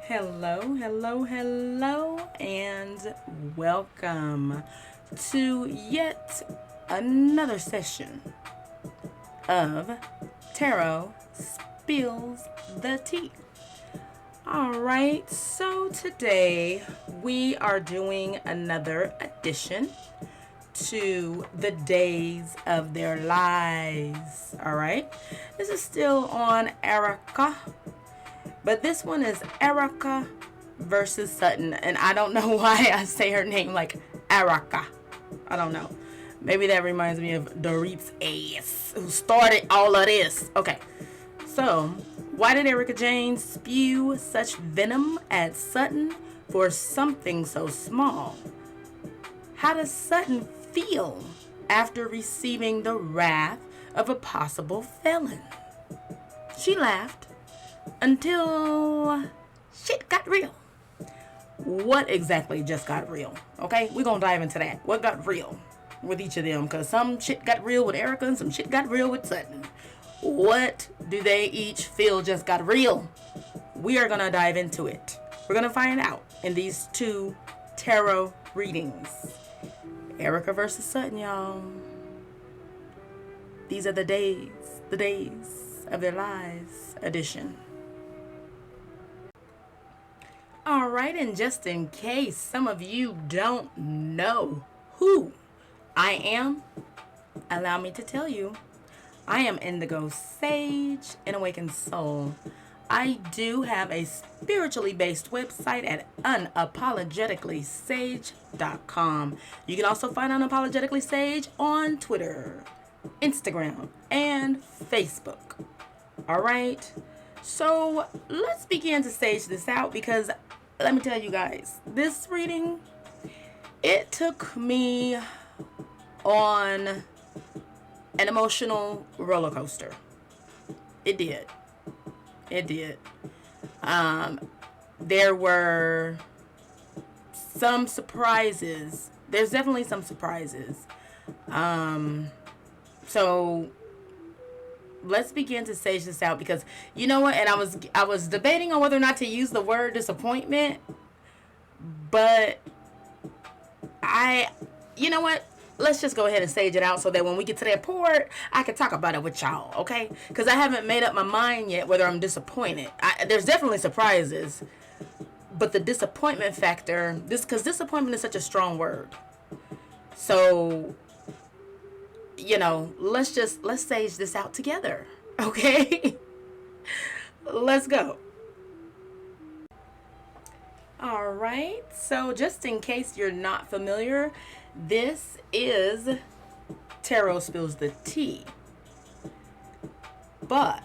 Hello, hello, hello, and welcome to yet another session of Tarot Spills the Tea. Alright, so today we are doing another edition to the days of their lives. Alright, this is still on ERIKA. But this one is ERIKA versus Sutton. And I don't know why I say her name like ERIKA. I don't know. Maybe that reminds me of Dorit's ass, who started all of this. Okay. So, why did Erika Jane spew such venom at Sutton for something so small? How does Sutton feel after receiving the wrath of a possible felon? She laughed until shit got real. What exactly just got real? Okay, we're gonna dive into that. What got real with each of them? Because some shit got real with Erika and some shit got real with Sutton. What do they each feel just got real? We are gonna dive into it. We're gonna find out in these two tarot readings. Erika versus Sutton, y'all. These are the days of their lives edition. Alright, and just in case some of you don't know who I am, allow me to tell you. I am Indigo Sage, an awakened soul. I do have a spiritually based website at unapologeticallysage.com. You can also find Unapologetically Sage on Twitter, Instagram, and Facebook. Alright, so let's begin to stage this out because let me tell you guys, this reading, it took me on an emotional roller coaster. It did. There were some surprises. There's definitely some surprises. So let's begin to stage this out because you know what, and I was debating on whether or not to use the word disappointment, but you know what, let's just go ahead and stage it out so that when we get to that part I can talk about it with y'all, okay? Because I haven't made up my mind yet whether I'm disappointed. There's definitely surprises, but the disappointment factor, because disappointment is such a strong word, so you know, let's stage this out together, okay? Let's go. All right, so just in case you're not familiar, this is Tarot Spills the Tea, but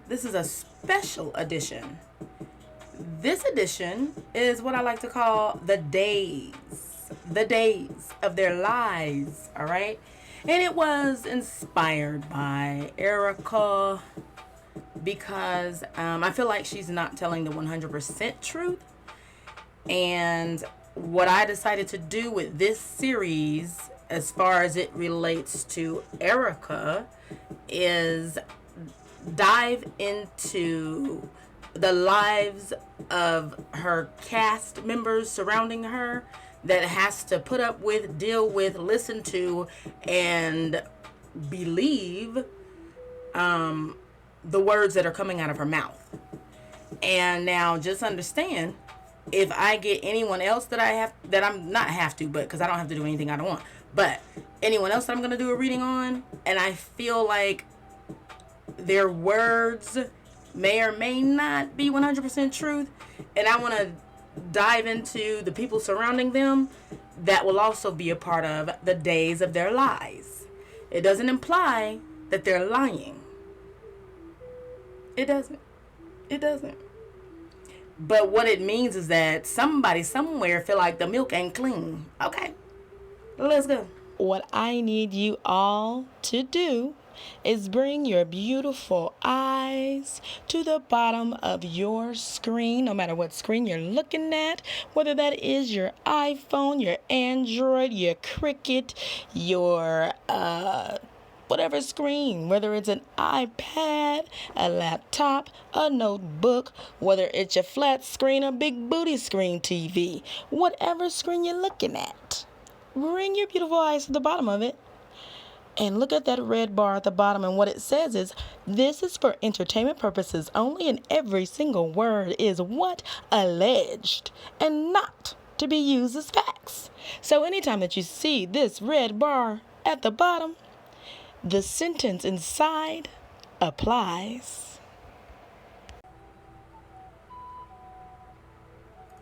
this is a special edition. This edition is what I like to call the days of their lives, all right? And it was inspired by Erika because I feel like she's not telling the 100% truth. And what I decided to do with this series, as far as it relates to Erika, is dive into the lives of her cast members surrounding her that has to put up with, deal with, listen to, and believe the words that are coming out of her mouth. And now just understand, if I get anyone else that I'm not have to, but because I don't have to do anything I don't want, but anyone else that I'm going to do a reading on, and I feel like their words may or may not be 100% truth, and I want to dive into the people surrounding them, that will also be a part of the days of their lies. It doesn't imply that they're lying. It doesn't. But what it means is that somebody somewhere feel like the milk ain't clean. Okay, let's go. What I need you all to do is bring your beautiful eyes to the bottom of your screen, no matter what screen you're looking at, whether that is your iPhone, your Android, your Cricket, your whatever screen, whether it's an iPad, a laptop, a notebook, whether it's your flat screen or big booty screen TV, whatever screen you're looking at. Bring your beautiful eyes to the bottom of it and look at that red bar at the bottom, and what it says is, this is for entertainment purposes only, and every single word is what? Alleged, and not to be used as facts. So anytime that you see this red bar at the bottom, the sentence inside applies.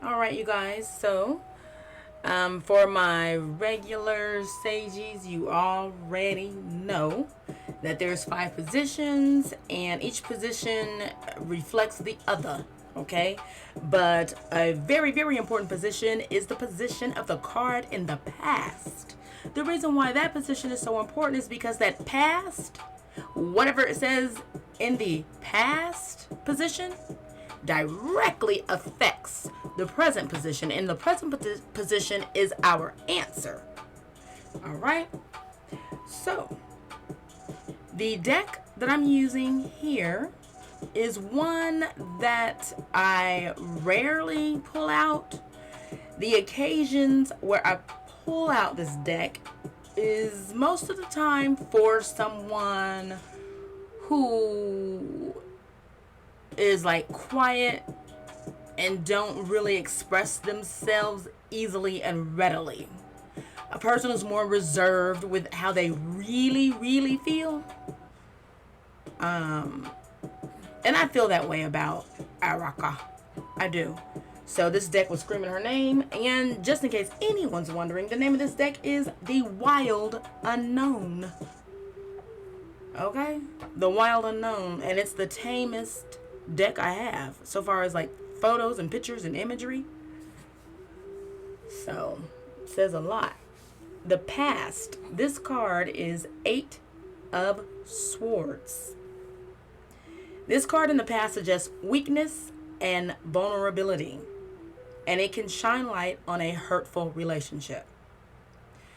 All right, you guys, so for my regular sages, you already know that there's 5 positions and each position reflects the other, okay? But a very, very important position is the position of the card in the past. The reason why that position is so important is because that past, whatever it says in the past position, directly affects the present position, and the present position is our answer. All right, so the deck that I'm using here is one that I rarely pull out. The occasions where I pull out this deck is most of the time for someone who is like quiet and don't really express themselves easily and readily. A person who's more reserved with how they really, really feel. And I feel that way about ERIKA. I do. So this deck was screaming her name, and just in case anyone's wondering, the name of this deck is The Wild Unknown. Okay? The Wild Unknown, and it's the tamest deck I have so far as like photos and pictures and imagery. So it says a lot. The past, this card is 8 of Swords. This card in the past suggests weakness and vulnerability, and it can shine light on a hurtful relationship.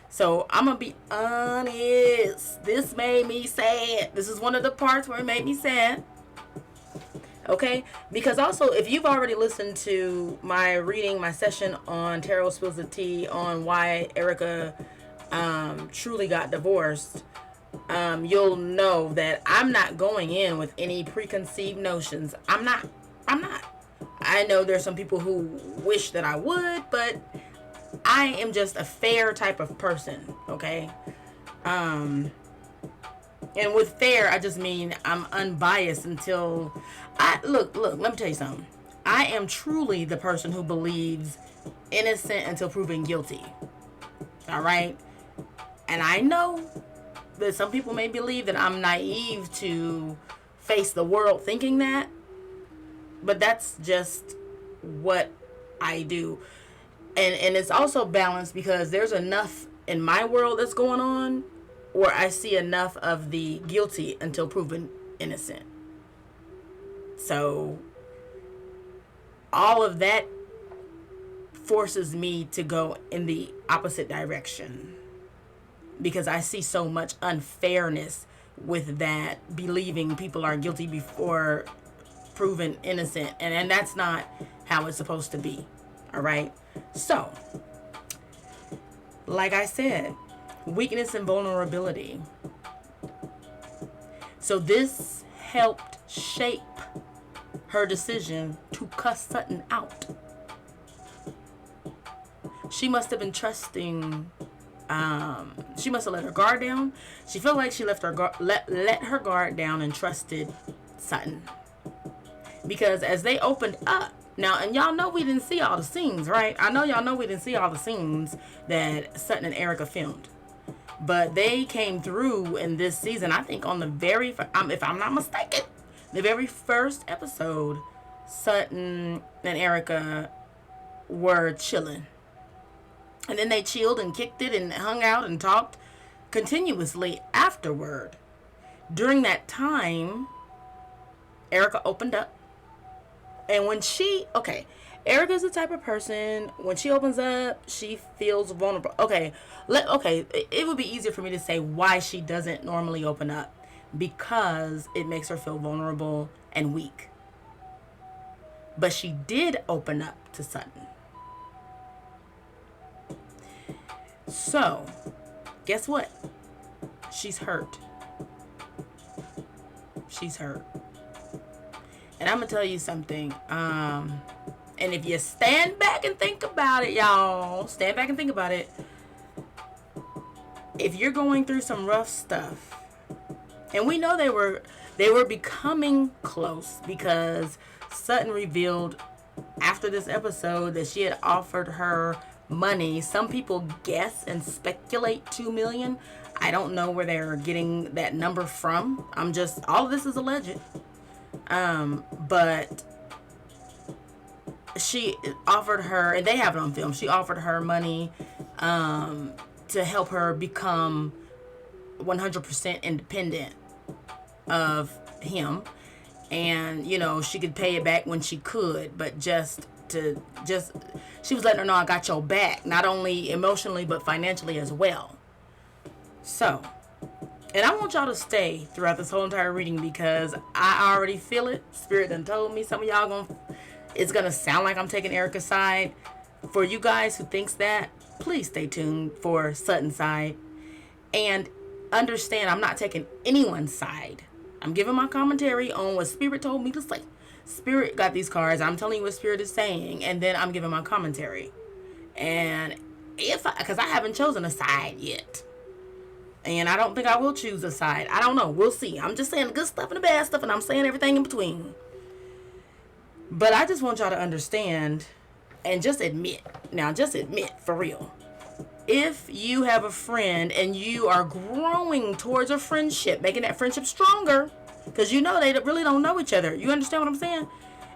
So I'm gonna be honest, this made me sad. This is one of the parts where it made me sad. Okay, because also if you've already listened to my reading, my session on Tarot Spills the Tea on why ERIKA truly got divorced, you'll know that I'm not going in with any preconceived notions. I'm not. I know there's some people who wish that I would, but I am just a fair type of person, okay? And with fair, I just mean I'm unbiased until look, let me tell you something. I am truly the person who believes innocent until proven guilty. All right? And I know that some people may believe that I'm naive to face the world thinking that, but that's just what I do. And it's also balanced because there's enough in my world that's going on where I see enough of the guilty until proven innocent. So all of that forces me to go in the opposite direction because I see so much unfairness with that, believing people are guilty before proven innocent, and that's not how it's supposed to be. All right, so like I said, weakness and vulnerability. So this helped shape her decision to cuss Sutton out. She must have been trusting. She must have let her guard down. She felt like she let her guard down and trusted Sutton. Because as they opened up, now, and y'all know we didn't see all the scenes, right? I know y'all know we didn't see all the scenes that Sutton and ERIKA filmed. But they came through in this season, I think on the very, if I'm not mistaken, the very first episode, Sutton and ERIKA were chilling. And then they chilled and kicked it and hung out and talked continuously afterward. During that time, ERIKA opened up And when Erika's the type of person, when she opens up, she feels vulnerable. It would be easier for me to say why she doesn't normally open up. Because it makes her feel vulnerable and weak. But she did open up to Sutton. So, guess what? She's hurt. She's hurt. And I'm going to tell you something. And if you stand back and think about it, y'all. Stand back and think about it. If you're going through some rough stuff. And we know they were becoming close because Sutton revealed after this episode that she had offered her money. Some people guess and speculate $2 million. I don't know where they're getting that number from. All of this is alleged. But she offered her, and they have it on film, she offered her money to help her become 100% independent of him, and she could pay it back when she could, but she was letting her know, I got your back, not only emotionally but financially as well. So, and I want y'all to stay throughout this whole entire reading because I already feel it. Spirit done told me. Some of y'all it's gonna sound like I'm taking Erika's side. For you guys who thinks that, please stay tuned for Sutton's side. And understand, I'm not taking anyone's side. I'm giving my commentary on what Spirit told me to say. Spirit got these cards. I'm telling you what Spirit is saying. And then I'm giving my commentary. And because I haven't chosen a side yet. And I don't think I will choose a side. I don't know. We'll see. I'm just saying the good stuff and the bad stuff. And I'm saying everything in between. But I just want y'all to understand. And just admit. Now, just admit for real. If you have a friend and you are growing towards a friendship, making that friendship stronger, because they really don't know each other. You understand what I'm saying?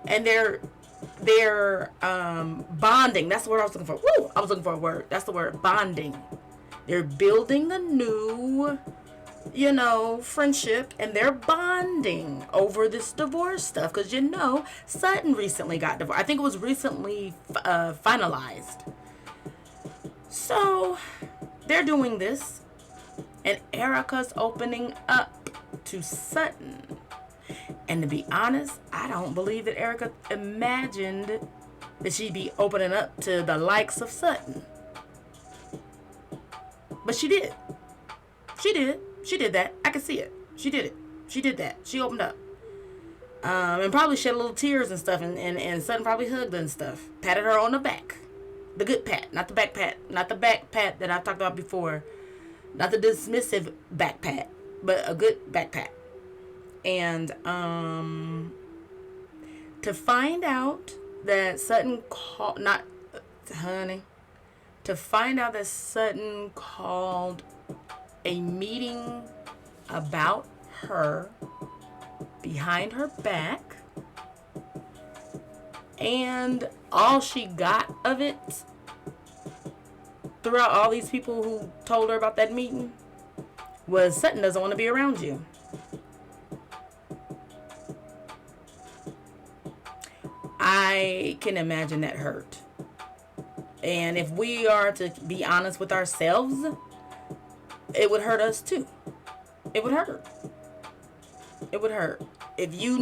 And they're bonding. That's the word I was looking for. Woo! I was looking for a word. That's the word, bonding. They're building the new, friendship, and they're bonding over this divorce stuff. Because Sutton recently got divorced. I think it was recently finalized. So, they're doing this, and Erika's opening up to Sutton. And to be honest, I don't believe that Erika imagined that she'd be opening up to the likes of Sutton. But she did. She did. She did that. I can see it. She did it. She did that. She opened up. And probably shed a little tears and stuff, and Sutton probably hugged her and stuff. Patted her on the back. The good pat, not the back pat. Not the back pat that I've talked about before. Not the dismissive back pat, but a good back pat. And to find out that Sutton called, to find out that Sutton called a meeting about her behind her back, and all she got of it throughout all these people who told her about that meeting was Sutton doesn't want to be around you. I can imagine that hurt. And if we are to be honest with ourselves, it would hurt us too. It would hurt. It would hurt. If you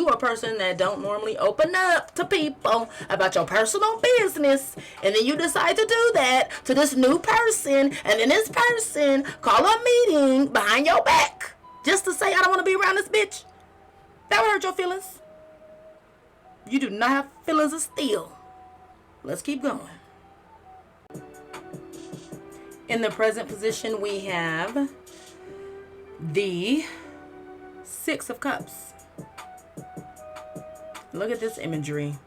are a person that don't normally open up to people about your personal business, and then you decide to do that to this new person, and then this person call a meeting behind your back just to say, I don't want to be around this bitch, that would hurt your feelings. You do not have feelings of steel. Let's keep going. In the present position, we have the Six of Cups. Look at this imagery.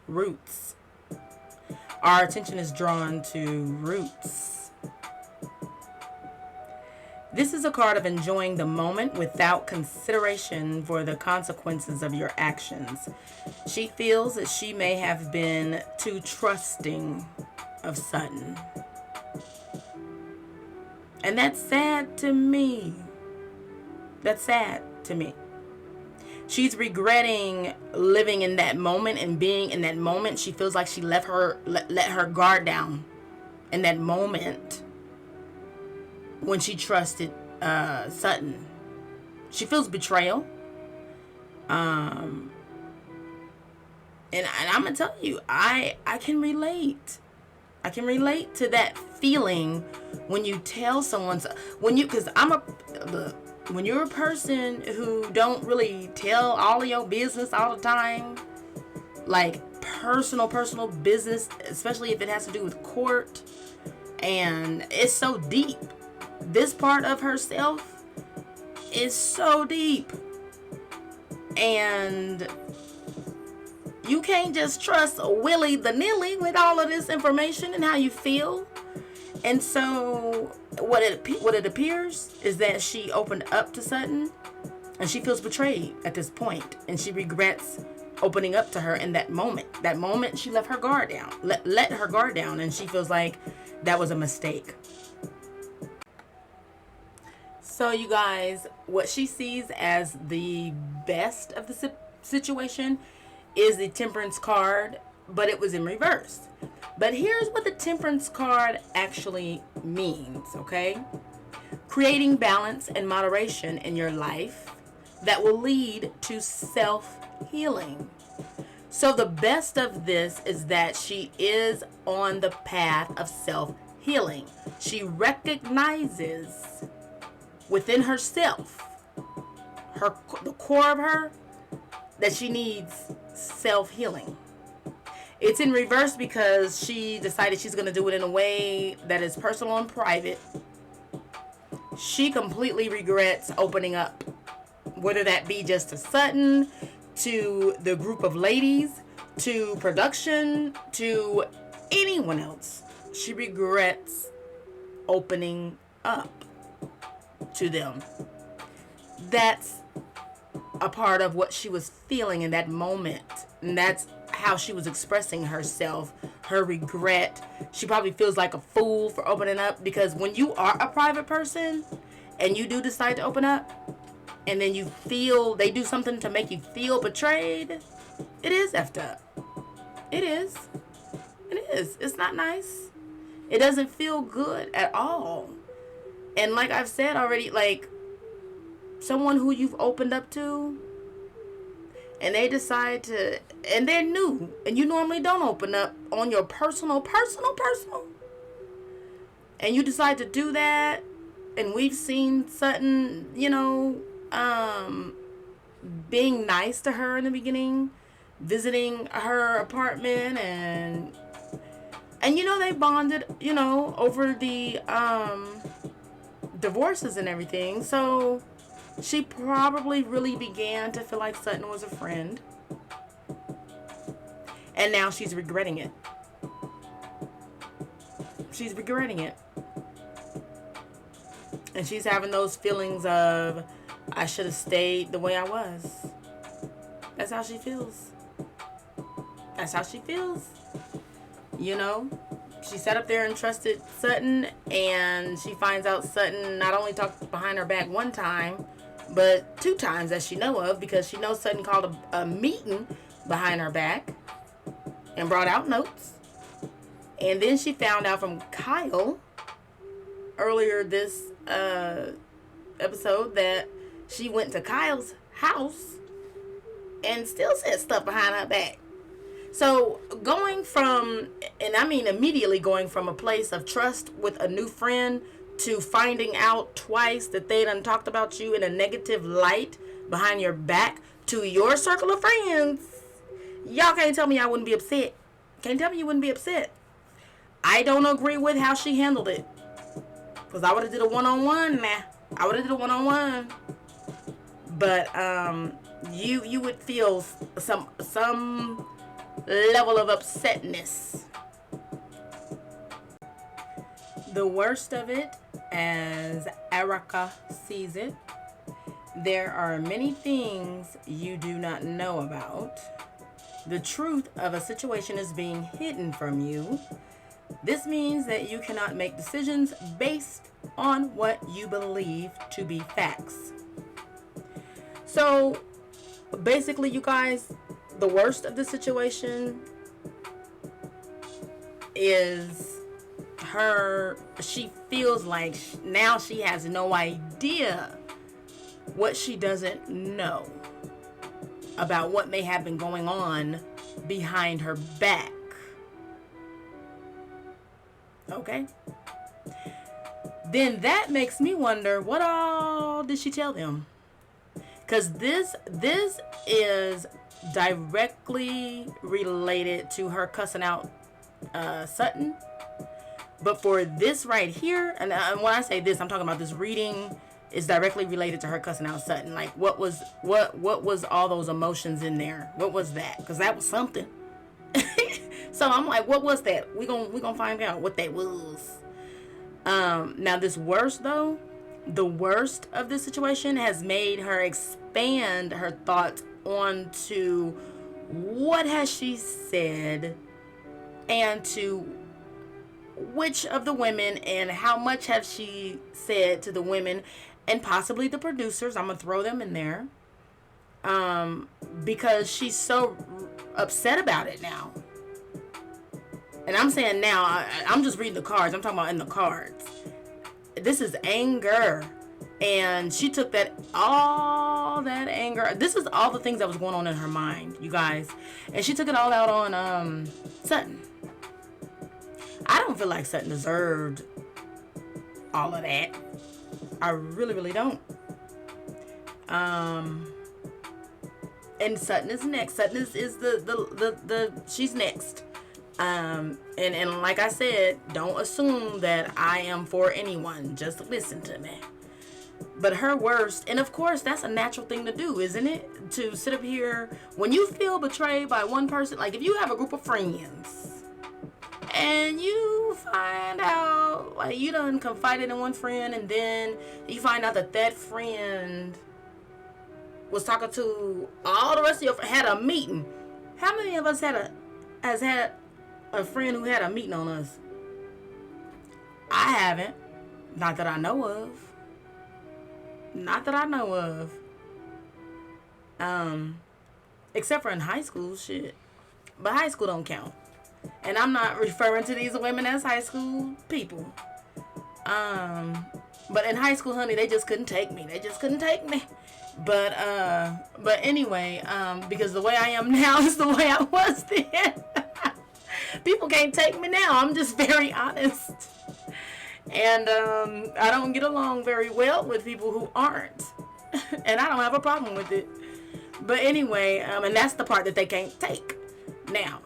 Roots. Our attention is drawn to roots. This is a card of enjoying the moment without consideration for the consequences of your actions. She feels that she may have been too trusting of Sutton. And that's sad to me. That's sad to me. She's regretting living in that moment and being in that moment. She feels like she let her guard down in that moment when she trusted Sutton. She feels betrayal. And I'm gonna tell you, I can relate. I can relate to that feeling when you tell someone, when you're a person who don't really tell all of your business all the time, like personal business, especially if it has to do with court, and it's so deep. This part of herself is so deep, and you can't just trust willy the nilly with all of this information and how you feel. And so what it appears is that she opened up to Sutton, and she feels betrayed at this point, and she regrets opening up to her in that moment. That moment she left her guard down, let her guard down, and she feels like that was a mistake. So you guys, what she sees as the best of the situation is the Temperance card, but it was in reverse. But here's what the Temperance card actually means, okay? Creating balance and moderation in your life that will lead to self-healing. So the best of this is that she is on the path of self-healing. She recognizes within herself, the core of her, that she needs self-healing. It's in reverse because she decided she's going to do it in a way that is personal and private. She completely regrets opening up, whether that be just to Sutton, to the group of ladies, to production, to anyone else. She regrets opening up to them. That's a part of what she was feeling in that moment, and that's how she was expressing herself, her regret. She probably feels like a fool for opening up, because when you are a private person and you do decide to open up, and then you feel they do something to make you feel betrayed, it is effed up. It is. It's not nice. It doesn't feel good at all. And like I've said already, like, someone who you've opened up to, and they decide to, and they're new, and you normally don't open up on your personal, and you decide to do that. And we've seen Sutton, being nice to her in the beginning, visiting her apartment, and they bonded, over the divorces and everything. So she probably really began to feel like Sutton was a friend. And now she's regretting it. And she's having those feelings of, I should have stayed the way I was. That's how she feels. She sat up there and trusted Sutton, and she finds out Sutton not only talked behind her back one time, but 2 times that she know of, because she knows Sutton called a meeting behind her back and brought out notes. And then she found out from Kyle earlier this episode that she went to Kyle's house and still said stuff behind her back. So immediately going from a place of trust with a new friend to finding out twice that they done talked about you in a negative light behind your back to your circle of friends. Y'all can't tell me I wouldn't be upset. Can't tell me you wouldn't be upset. I don't agree with how she handled it, because I would have did a one-on-one. But you would feel some level of upsetness. The worst of it, as ERIKA sees it, there are many things you do not know about. The truth of a situation is being hidden from you. This means that you cannot make decisions based on what you believe to be facts. So basically, you guys, the worst of the situation is she feels like now she has no idea what she doesn't know about what may have been going on behind her back. Okay? Then that makes me wonder, what all did she tell them? Because this is directly related to her cussing out Sutton. But for this right here, and when I say this, I'm talking about this reading is directly related to her cussing out Sutton. Like, what was all those emotions in there? What was that? Because that was something. So I'm like, what was that? We gonna find out what that was. Now this worst though, the worst of this situation has made her expand her thoughts onto what has she said and to which of the women and how much have she said to the women and possibly the producers. I'm gonna throw them in there because she's so upset about it now. And I'm saying now, I'm just reading the cards. I'm talking about in the cards. This is anger. And she took all that anger. This is all the things that was going on in her mind, you guys. And she took it all out on Sutton. I don't feel like Sutton deserved all of that. I really, really don't. And Sutton is next. Sutton is the she's next. And like I said, don't assume that I am for anyone. Just listen to me. But her worst, and of course that's a natural thing to do, isn't it? To sit up here when you feel betrayed by one person. Like if you have a group of friends and you find out like you done confided in one friend, and then you find out that friend was talking to all the rest of your friends, had a meeting. How many of us has had a friend who had a meeting on us? I haven't. Not that I know of. Not that I know of. Except for in high school, shit. But high school don't count. And I'm not referring to these women as high school people. But in high school, honey, they just couldn't take me. They just couldn't take me. But anyway, because the way I am now is the way I was then. People can't take me now. I'm just very honest. And I don't get along very well with people who aren't. And I don't have a problem with it. But anyway, and that's the part that they can't take. Now,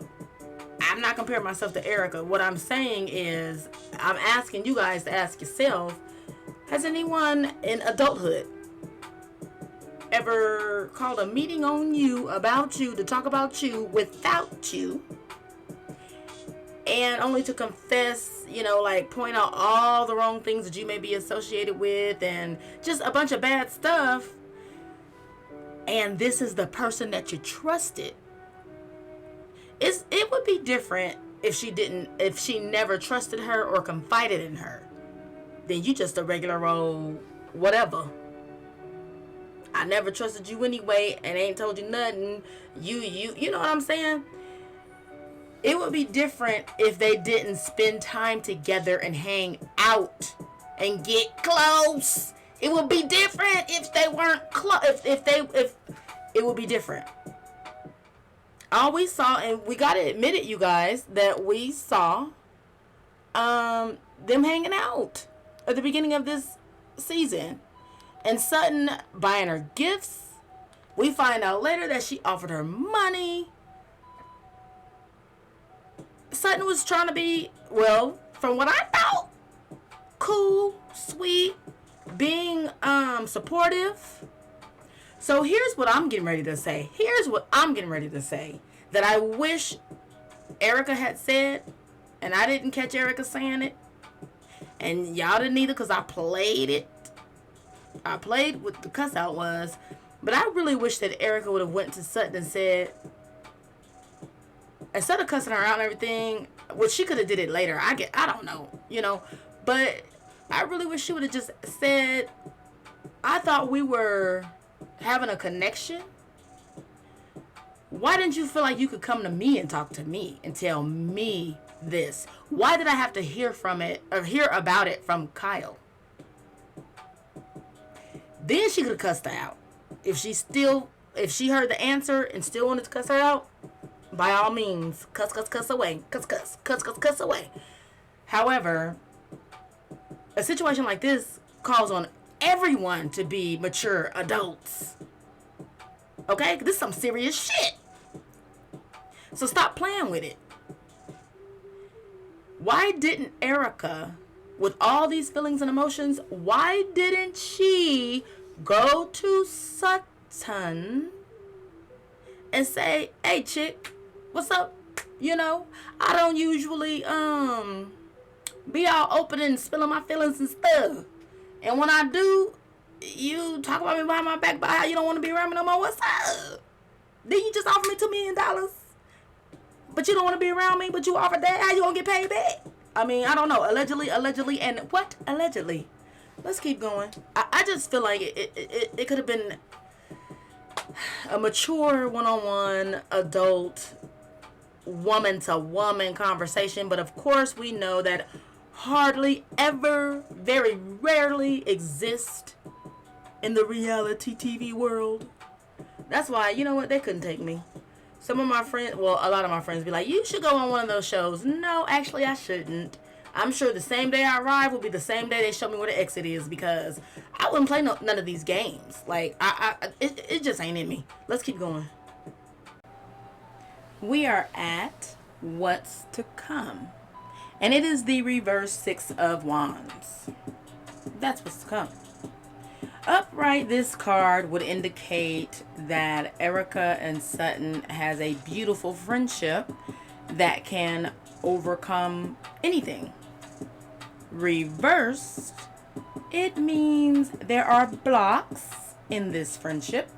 I'm not comparing myself to ERIKA. What I'm saying is, I'm asking you guys to ask yourself, has anyone in adulthood ever called a meeting on you, about you, to talk about you without you? And only to confess, like point out all the wrong things that you may be associated with and just a bunch of bad stuff. And this is the person that you trusted. It would be different if she never trusted her or confided in her. Then you just a regular old whatever. I never trusted you anyway and ain't told you nothing. You know what I'm saying? It would be different if they didn't spend time together and hang out and get close. It would be different if they weren't close. If it would be different. All we saw, and we gotta admit it, you guys, that we saw them hanging out at the beginning of this season, and Sutton buying her gifts. We find out later that she offered her money. Sutton was trying to be, well, from what I thought, cool, sweet, being supportive. So here's what I'm getting ready to say. That I wish ERIKA had said, and I didn't catch ERIKA saying it, and y'all didn't either because I played it. I played what the cuss out was, but I really wish that ERIKA would have went to Sutton and said, instead of cussing her out and everything, which she could have did it later. I don't know, but I really wish she would have just said, I thought we were having a connection, Why didn't you feel like you could come to me and talk to me and tell me this? Why did I have to hear about it from Kyle? Then she could have cussed her out. If she heard the answer and still wanted to cuss her out, by all means, cuss away. Cuss away. However, a situation like this calls on everyone to be mature adults. Okay? This is some serious shit. So stop playing with it. Why didn't ERIKA, with all these feelings and emotions, why didn't she go to SUTTON and say, hey chick, what's up? I don't usually be all open and spilling my feelings and stuff. And when I do, you talk about me behind my back about how you don't want to be around me no more. What's up? Then you just offer me $2 million, but you don't want to be around me, but you offered that. How you gonna get paid back? I mean, I don't know. Allegedly, and what? Allegedly. Let's keep going. I just feel like it could have been a mature one-on-one adult woman-to-woman conversation, but of course we know that hardly ever, very rarely exist in the reality TV world. That's why, you know what, they couldn't take me. Some of my friends, well, a lot of my friends be like, you should go on one of those shows. No, actually I shouldn't. I'm sure the same day I arrive will be the same day they show me where the exit is, because I wouldn't play none of these games. Like, it just ain't in me. Let's keep going. We are at What's to Come. And it is the reverse 6 of Wands. That's what's to come. Upright, this card would indicate that ERIKA and Sutton has a beautiful friendship that can overcome anything. Reversed, it means there are blocks in this friendship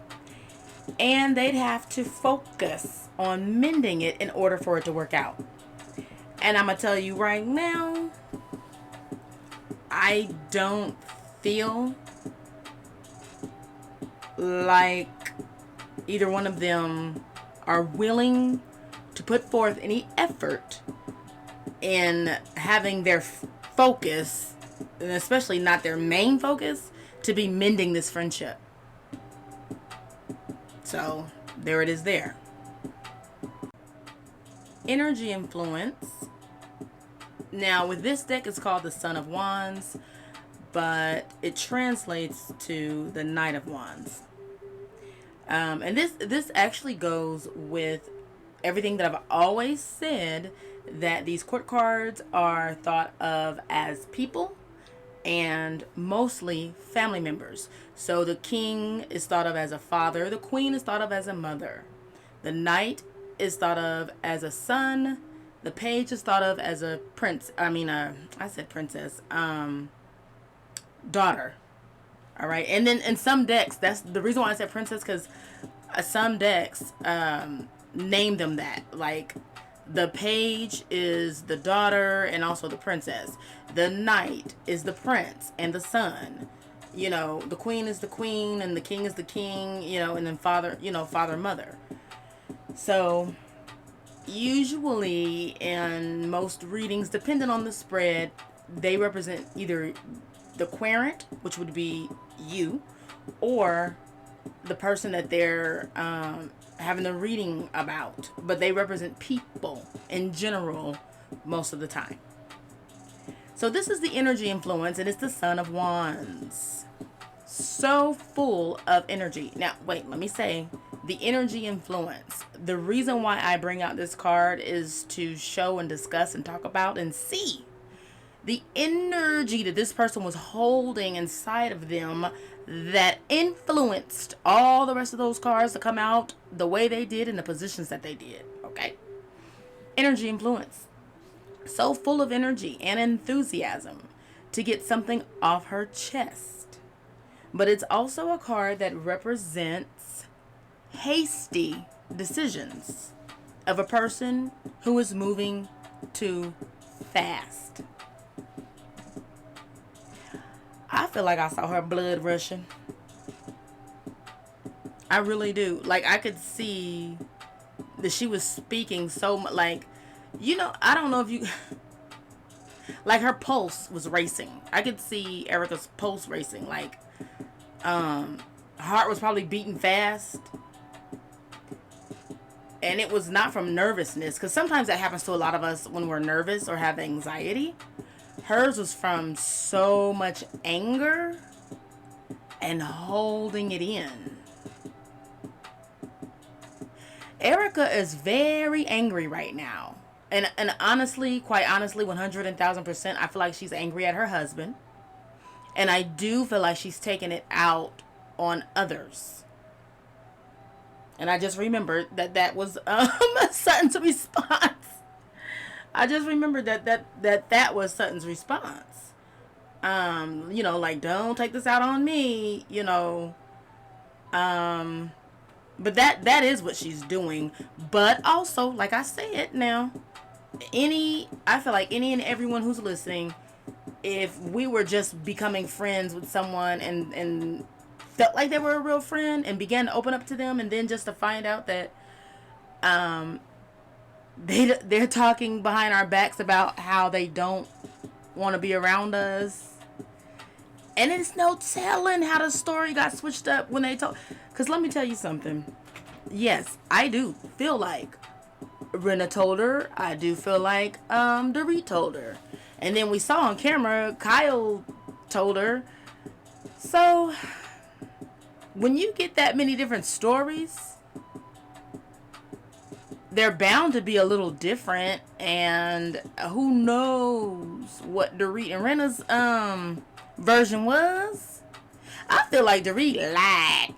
and they'd have to focus on mending it in order for it to work out. And I'm going to tell you right now, I don't feel like either one of them are willing to put forth any effort in having their focus, and especially not their main focus, to be mending this friendship. So there it is there. Energy influence. Now with this deck, it's called the Son of Wands, but it translates to the Knight of Wands. And this actually goes with everything that I've always said, that these court cards are thought of as people and mostly family members. So the king is thought of as a father, the queen is thought of as a mother, the knight is thought of as a son, the page is thought of as a daughter. All right. And then in some decks, that's the reason why I said princess, because some decks name them that. Like the page is the daughter and also the princess. The knight is the prince and the son. You know, the queen is the queen and the king is the king, you know, and then father, mother. So usually in most readings, depending on the spread, they represent either the querent, which would be you, or the person that they're having the reading about. But they represent people in general most of the time. So this is the energy influence, and it's the Son of Wands. So full of energy. Now, wait, let me say the energy influence. The reason why I bring out this card is to show and discuss and talk about and see the energy that this person was holding inside of them that influenced all the rest of those cards to come out the way they did in the positions that they did. Okay? Energy influence. So full of energy and enthusiasm to get something off her chest. But it's also a card that represents hasty decisions of a person who is moving too fast. I feel like I saw her blood rushing. I really do. Like, I could see that she was speaking so much, like, you know, I don't know if you, like, her pulse was racing. I could see Erika's pulse racing. Like, heart was probably beating fast. And it was not from nervousness, because sometimes that happens to a lot of us when we're nervous or have anxiety. Hers was from so much anger and holding it in. Erika is very angry right now. And honestly, quite honestly, 100,000%, I feel like she's angry at her husband. And I do feel like she's taking it out on others. And I just remembered that was Sutton's response. I just remembered that was Sutton's response. You know, like, don't take this out on me, you know. But that is what she's doing. But also, like I said now, I feel like any and everyone who's listening, if we were just becoming friends with someone and felt like they were a real friend and began to open up to them, and then just to find out that they're talking behind our backs about how they don't want to be around us, and it's no telling how the story got switched up when they told. Because let me tell you something. Yes, I do feel like Rena told her. I do feel like Dorit told her, and then we saw on camera Kyle told her. So when you get that many different stories, they're bound to be a little different, and who knows what Dorit and Rena's version was. I feel like Dorit lied.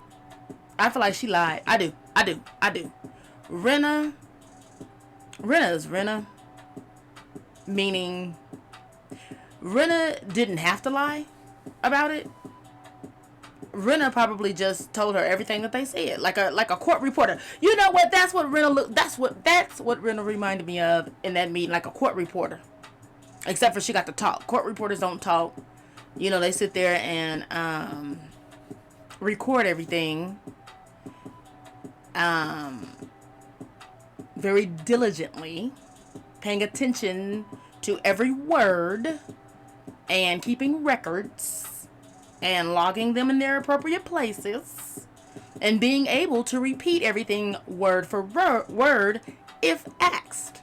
I feel like she lied. I do. Rena is Rena, meaning Rena didn't have to lie about it. Rena probably just told her everything that they said, like a court reporter. You know what? That's what Rena reminded me of in that meeting, like a court reporter. Except for she got to talk. Court reporters don't talk. You know, they sit there and record everything very diligently, paying attention to every word and keeping records and logging them in their appropriate places, and being able to repeat everything word for word if asked.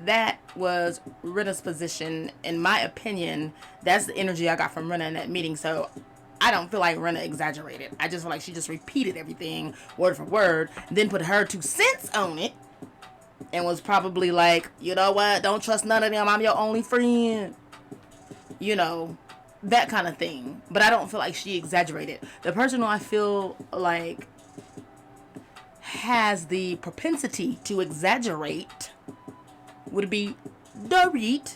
That was Rena's position. In my opinion, that's the energy I got from Rena in that meeting. So I don't feel like Rena exaggerated. I just feel like she just repeated everything word for word, then put her 2 cents on it, and was probably like, you know what, don't trust none of them, I'm your only friend. You know, that kind of thing. But I don't feel like she exaggerated. The person who I feel like has the propensity to exaggerate would be Dorit.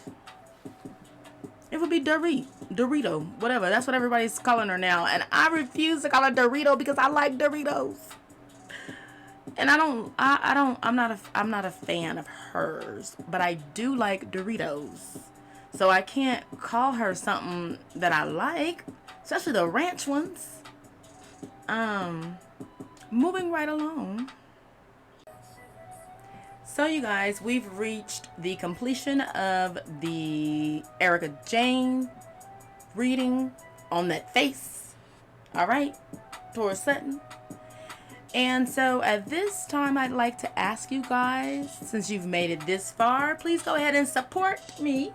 It would be Dorito, whatever. That's what everybody's calling her now, and I refuse to call her Dorito because I like Doritos. And I'm not a fan of hers, but I do like Doritos. So I can't call her something that I like, especially the ranch ones. Moving right along. So you guys, we've reached the completion of the Erika Jane reading on that face. All right, towards Sutton. And so at this time, I'd like to ask you guys, since you've made it this far, please go ahead and support me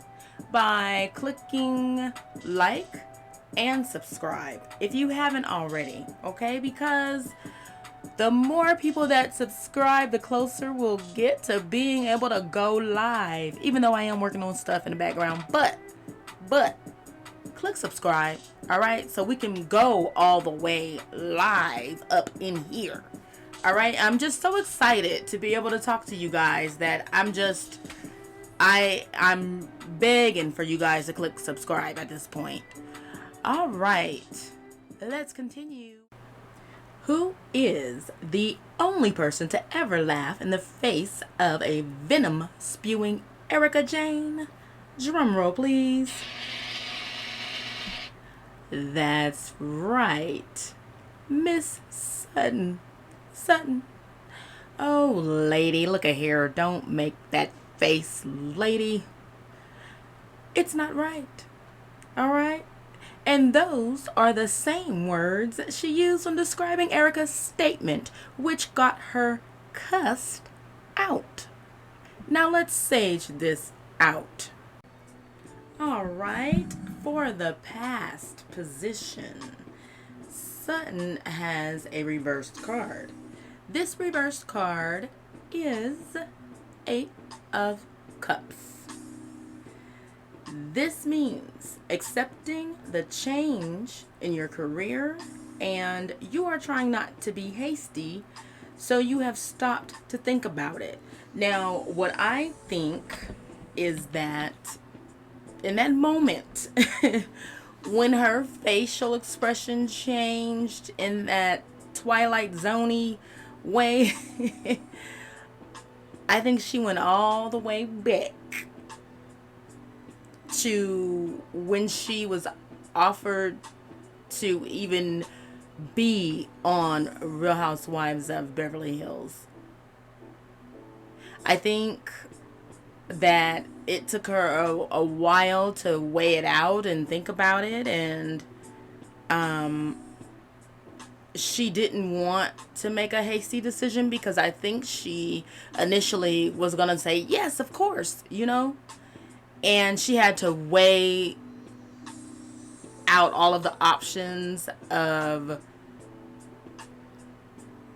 by clicking like and subscribe if you haven't already, okay? Because the more people that subscribe, the closer we'll get to being able to go live, even though I am working on stuff in the background. But click subscribe, all right, so we can go all the way live up in here. All right, I'm just so excited to be able to talk to you guys that I'm begging for you guys to click subscribe at this point. All right, let's continue. Who is the only person to ever laugh in the face of a venom spewing Erika Jane? Drum roll, please. That's right, Miss Sutton. Oh, lady, look at here. Don't make that face, lady. It's not right. All right? And those are the same words she used when describing ERIKA's statement, which got her cussed out. Now let's sage this out. All right, for the past position, Sutton has a reversed card. This reversed card is Eight of Cups. This means accepting the change in your career, and you are trying not to be hasty, so you have stopped to think about it. Now, what I think is that in that moment, when her facial expression changed in that Twilight Zone-y way, I think she went all the way back to when she was offered to even be on Real Housewives of Beverly Hills. I think that it took her a while to weigh it out and think about it, and she didn't want to make a hasty decision, because I think she initially was gonna say yes, of course, and she had to weigh out all of the options of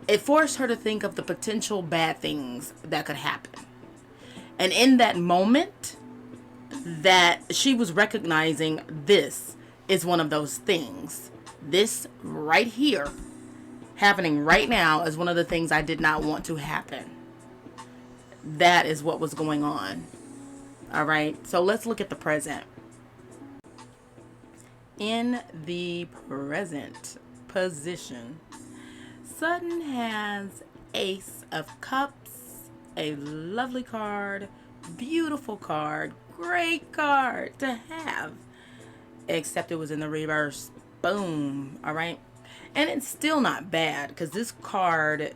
it. Forced her to think of the potential bad things that could happen. And in that moment, that she was recognizing this is one of those things. This right here, happening right now, is one of the things I did not want to happen. That is what was going on. All right, so let's look at the present. In the present position, Sutton has Ace of Cups, a lovely card, beautiful card, great card to have, except it was in the reverse. Boom. All right, and it's still not bad, because this card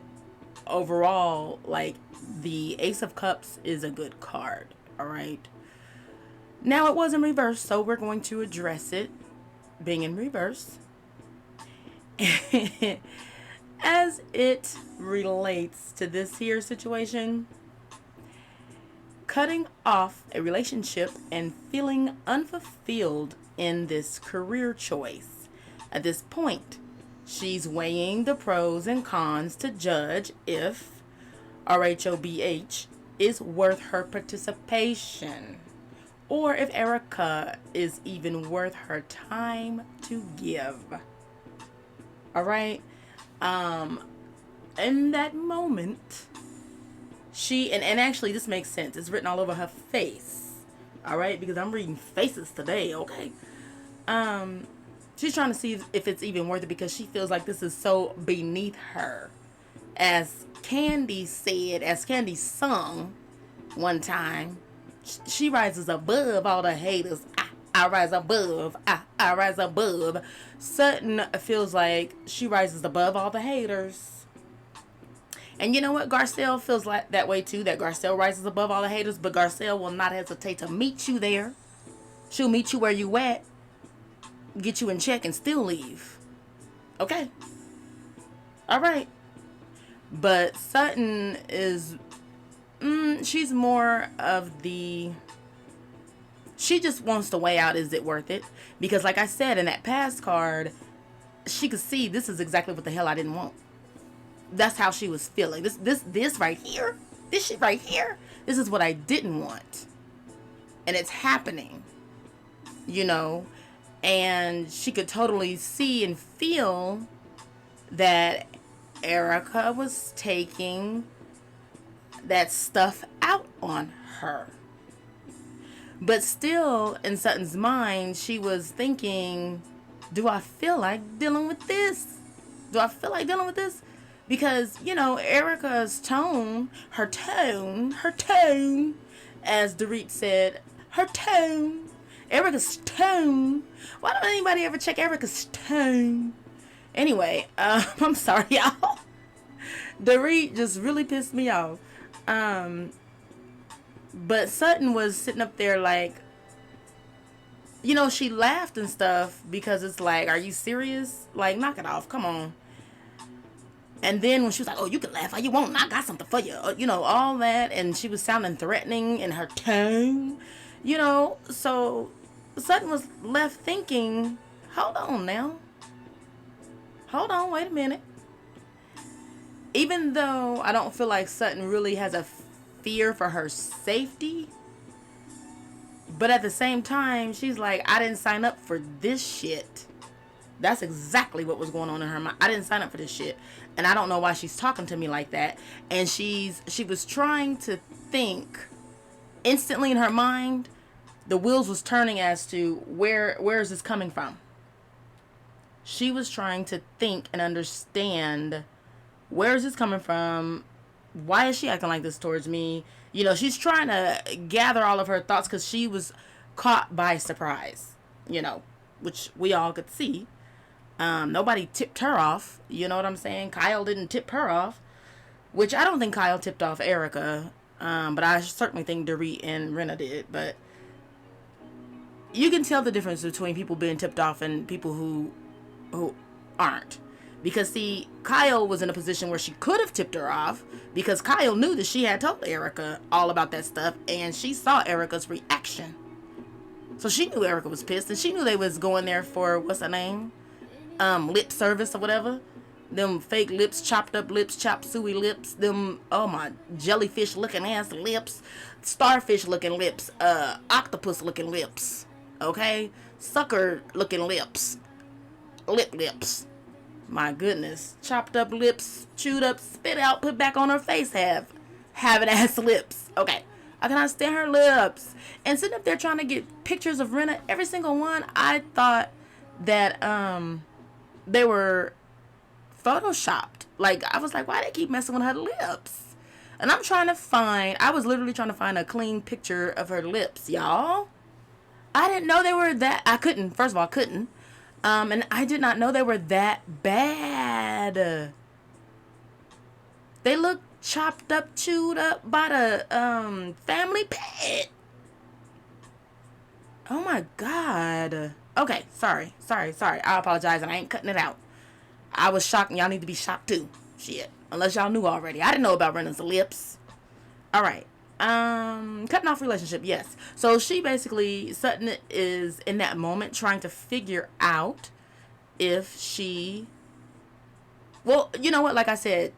overall, like, the Ace of Cups is a good card. All right, now it was in reverse, so we're going to address it being in reverse as it relates to this here situation. Cutting off a relationship and feeling unfulfilled in this career choice. At this point, she's weighing the pros and cons to judge if RHOBH is worth her participation, or if ERIKA is even worth her time to give. All right. In that moment, she, and actually this makes sense. It's written all over her face. All right, because I'm reading faces today. Okay. She's trying to see if it's even worth it, because she feels like this is so beneath her. As Candy said, as Candy sung one time, she rises above all the haters. I rise above. I rise above. Sutton feels like she rises above all the haters. And you know what? Garcelle feels like that way too, that Garcelle rises above all the haters, but Garcelle will not hesitate to meet you there. She'll meet you where you at, get you in check, and still leave. Okay? All right. But Sutton is, she's more of the, she just wants to weigh out, is it worth it? Because like I said, in that past card, she could see this is exactly what the hell I didn't want. That's how she was feeling. This right here, this shit right here, this is what I didn't want. And it's happening, and she could totally see and feel that ERIKA was taking that stuff out on her. But still, in Sutton's mind, she was thinking, do I feel like dealing with this? Do I feel like dealing with this? Because, ERIKA's tone, her tone, as Dorit said, her tone, ERIKA's tone. Why don't anybody ever check ERIKA's tone? Anyway, I'm sorry, y'all. Dorit just really pissed me off. But Sutton was sitting up there like, she laughed and stuff because it's like, are you serious? Like, knock it off. Come on. And then when she was like, oh, you can laugh all you want. I got something for you. All that. And she was sounding threatening in her tone. So Sutton was left thinking, hold on now. Hold on, wait a minute. Even though I don't feel like Sutton really has a fear for her safety, but at the same time, she's like, I didn't sign up for this shit. That's exactly what was going on in her mind. I didn't sign up for this shit. And I don't know why she's talking to me like that. And she was trying to think instantly in her mind. The wheels was turning as to where is this coming from? She was trying to think and understand, where is this coming from? Why is she acting like this towards me? She's trying to gather all of her thoughts because she was caught by surprise, which we all could see. Nobody tipped her off. You know what I'm saying? Kyle didn't tip her off, which I don't think Kyle tipped off ERIKA. But I certainly think Dorit and Rinna did. But you can tell the difference between people being tipped off and people who aren't. Because, see, Kyle was in a position where she could have tipped her off because Kyle knew that she had told ERIKA all about that stuff, and she saw ERIKA's reaction. So she knew ERIKA was pissed, and she knew they was going there for, what's her name? Lip service or whatever. Them fake lips, chopped up lips, chop suey lips, them, oh my, jellyfish looking ass lips, starfish looking lips, octopus looking lips, okay? Sucker looking lips, lips. My goodness. Chopped up lips, chewed up, spit out, put back on her face having ass lips. Okay. I cannot stand her lips. And sitting up there trying to get pictures of Rinna, every single one, I thought that they were photoshopped. Like, I was like, why they keep messing with her lips? And I was literally trying to find a clean picture of her lips, y'all. I didn't know they were that, first of all, I couldn't. And I did not know they were that bad. They look chopped up, chewed up by the family pet. Oh my God. Okay, sorry. I apologize, and I ain't cutting it out. I was shocked, and y'all need to be shocked too. Shit. Unless y'all knew already. I didn't know about Rinna's lips. Alright. Cutting off relationship, yes. So she basically, Sutton is in that moment trying to figure out if she, well, you know what, like I said,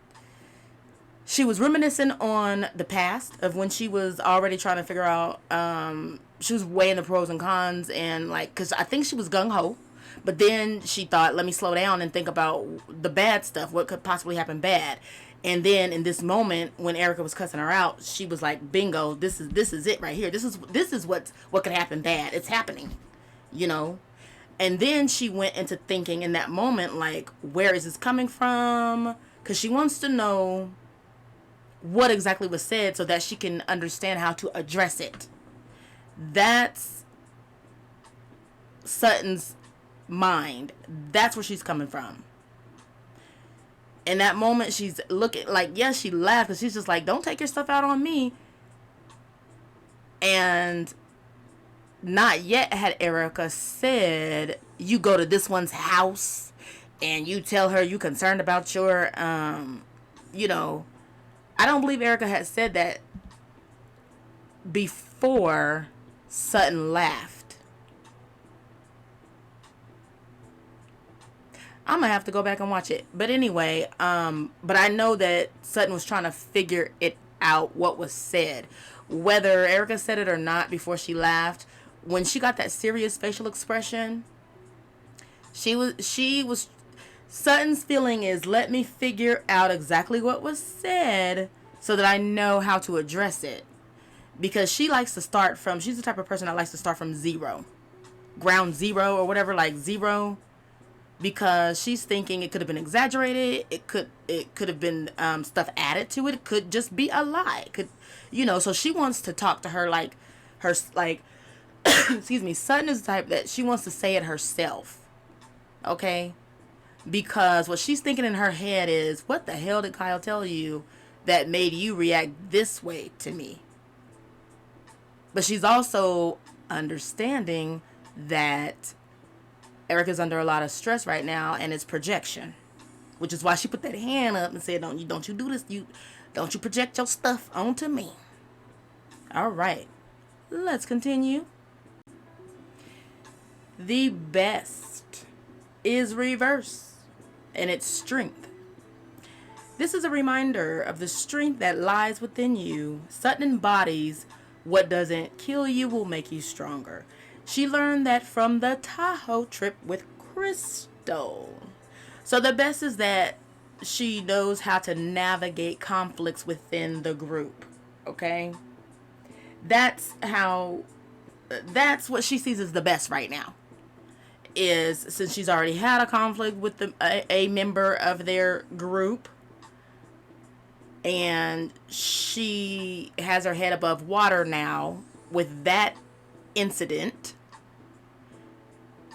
she was reminiscing on the past of when she was already trying to figure out, she was weighing the pros and cons, and like, cause I think she was gung-ho, but then she thought, let me slow down and think about the bad stuff, what could possibly happen bad. And then in this moment, when ERIKA was cussing her out, she was like, bingo, this is it right here. This is what could happen bad. It's happening, And then she went into thinking in that moment, like, where is this coming from? Because she wants to know what exactly was said so that she can understand how to address it. That's Sutton's mind. That's where she's coming from. In that moment, she's looking like, yes, she laughed, but she's just like, don't take your stuff out on me. And not yet had ERIKA said, you go to this one's house and you tell her you concerned about your, I don't believe ERIKA had said that before Sutton laughed. I'm gonna have to go back and watch it. But anyway, but I know that Sutton was trying to figure it out, what was said. Whether ERIKA said it or not before she laughed, when she got that serious facial expression, she was Sutton's feeling is, let me figure out exactly what was said so that I know how to address it. Because she likes to start from, she's the type of person that likes to start from zero. Ground zero or whatever, like zero. Because she's thinking it could have been exaggerated, it could have been stuff added to it, it could just be a lie, so she wants to talk to her like excuse me, Sutton is the type that she wants to say it herself, okay? because what she's thinking in her head is, what the hell did Kyle tell you that made you react this way to me? But she's also understanding that Erika's under a lot of stress right now, and it's projection, which is why she put that hand up and said, don't you do this, don't you project your stuff onto me. All right, let's continue. The best is reverse, and its strength. This is a reminder of the strength that lies within you. Sutton embodies what doesn't kill you will make you stronger. She learned that from the Tahoe trip with Crystal. So the best is that she knows how to navigate conflicts within the group. Okay? That's what she sees as the best right now. Is since she's already had a conflict with a member of their group, and she has her head above water now with that incident.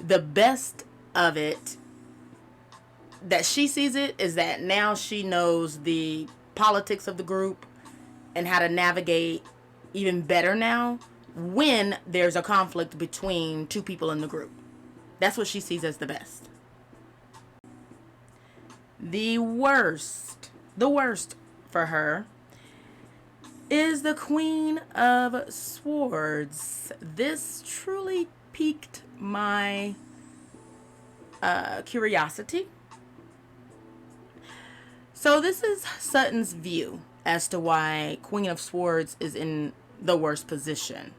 The best of it that she sees it is that now she knows the politics of the group and how to navigate even better now when there's a conflict between two people in the group. That's what she sees as the best. The worst for her is the Queen of Swords. This truly piqued my curiosity. So this is Sutton's view as to why Queen of Swords is in the worst position.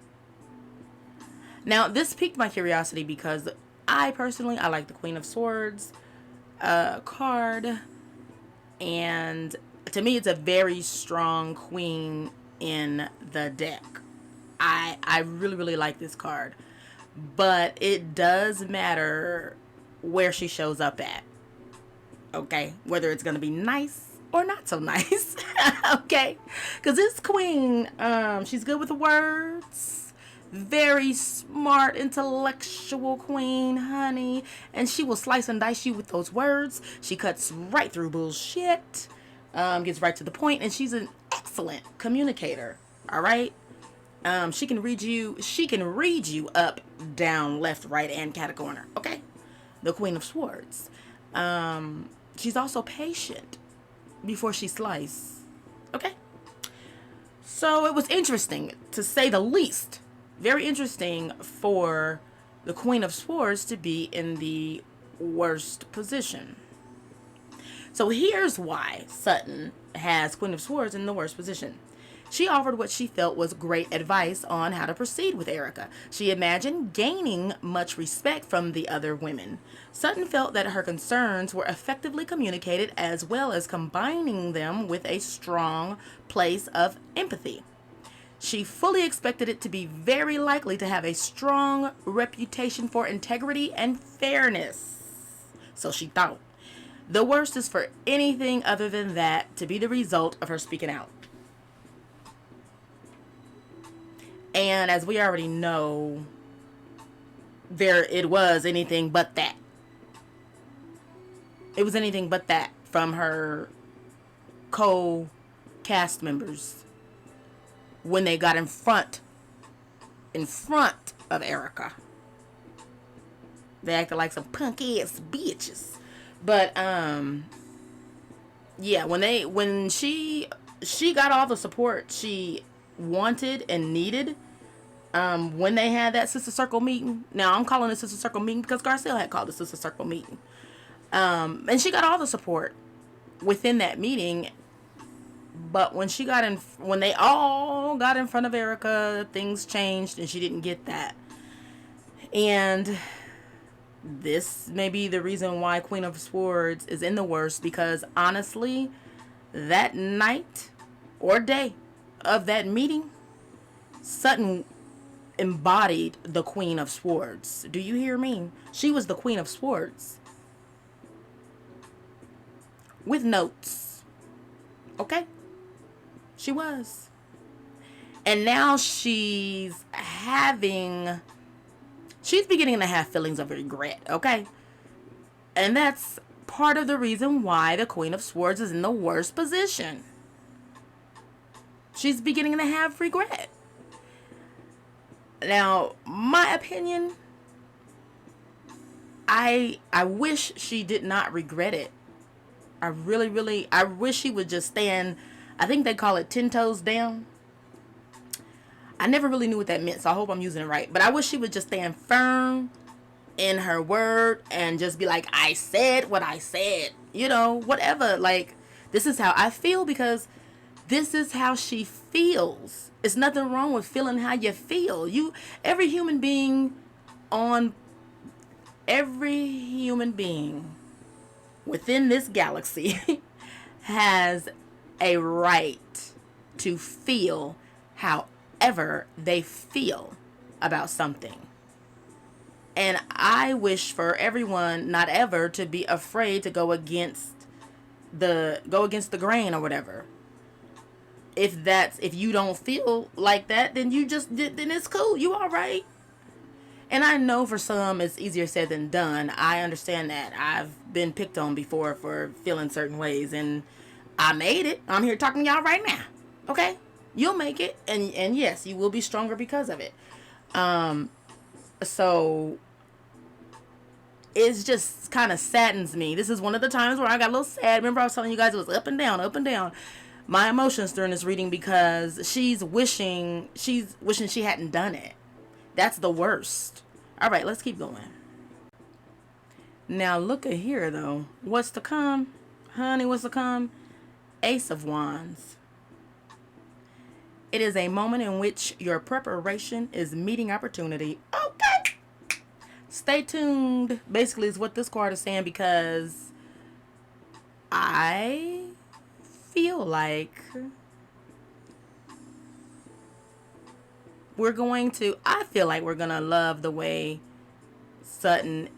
Now, this piqued my curiosity because I like the Queen of Swords card, and to me it's a very strong queen in the deck. I really like this card, but it does matter where she shows up at. Okay, whether it's gonna be nice or not so nice. Okay, because this queen, she's good with the words. Very smart, intellectual queen, honey. And she will slice and dice you with those words. She cuts right through bullshit. Gets right to the point. And she's an excellent communicator. Alright? She can read you up, down, left, right, and cat a corner. Okay? The Queen of Swords. She's also patient before she slices. Okay? So it was interesting, to say the least. Very interesting for the Queen of Swords to be in the worst position. So here's why Sutton has Queen of Swords in the worst position. She offered what she felt was great advice on how to proceed with ERIKA. She imagined gaining much respect from the other women. Sutton felt that her concerns were effectively communicated, as well as combining them with a strong place of empathy. She fully expected it to be very likely to have a strong reputation for integrity and fairness. So she thought. The worst is for anything other than that to be the result of her speaking out. And as we already know, it was anything but that. It was anything but that from her co-cast members when they got in front of ERIKA. They acted like some punk ass bitches. But yeah, when she got all the support she wanted and needed, when they had that sister circle meeting. Now I'm calling it sister circle meeting because Garcelle had called it sister circle meeting. And she got all the support within that meeting. But when they all got in front of ERIKA, things changed and she didn't get that. And this may be the reason why Queen of Swords is in the worst, because honestly, that night or day of that meeting, Sutton embodied the Queen of Swords. Do you hear me? She was the Queen of Swords. With notes. Okay? She was. And now she's beginning to have feelings of regret, okay? And that's part of the reason why the Queen of Swords is in the worst position. She's beginning to have regret. Now, my opinion, I wish she did not regret it. I really, I wish she would just stand, I think they call it 10 toes down. I never really knew what that meant, so I hope I'm using it right. But I wish she would just stand firm in her word and just be like, I said what I said. You know, whatever. Like, this is how I feel because this is how she feels. It's nothing wrong with feeling how you feel. Every human being within this galaxy has a right to feel however they feel about something. And I wish for everyone not ever to be afraid to go against the grain or whatever. If you don't feel like that, then then it's cool. You all right. And I know for some it's easier said than done. I understand that. I've been picked on before for feeling certain ways, and I made it. I'm here talking to y'all right now. Okay? You'll make it, and yes, you will be stronger because of it. So it's just kind of saddens me. This is one of the times where I got a little sad. Remember I was telling you guys it was up and down, up and down. My emotions during this reading because she's wishing she hadn't done it. That's the worst. All right, let's keep going. Now look at here though. What's to come? Honey, what's to come? Ace of Wands. It is a moment in which your preparation is meeting opportunity. Okay. Stay tuned. Basically is what this card is saying because I feel like we're going to love the way Sutton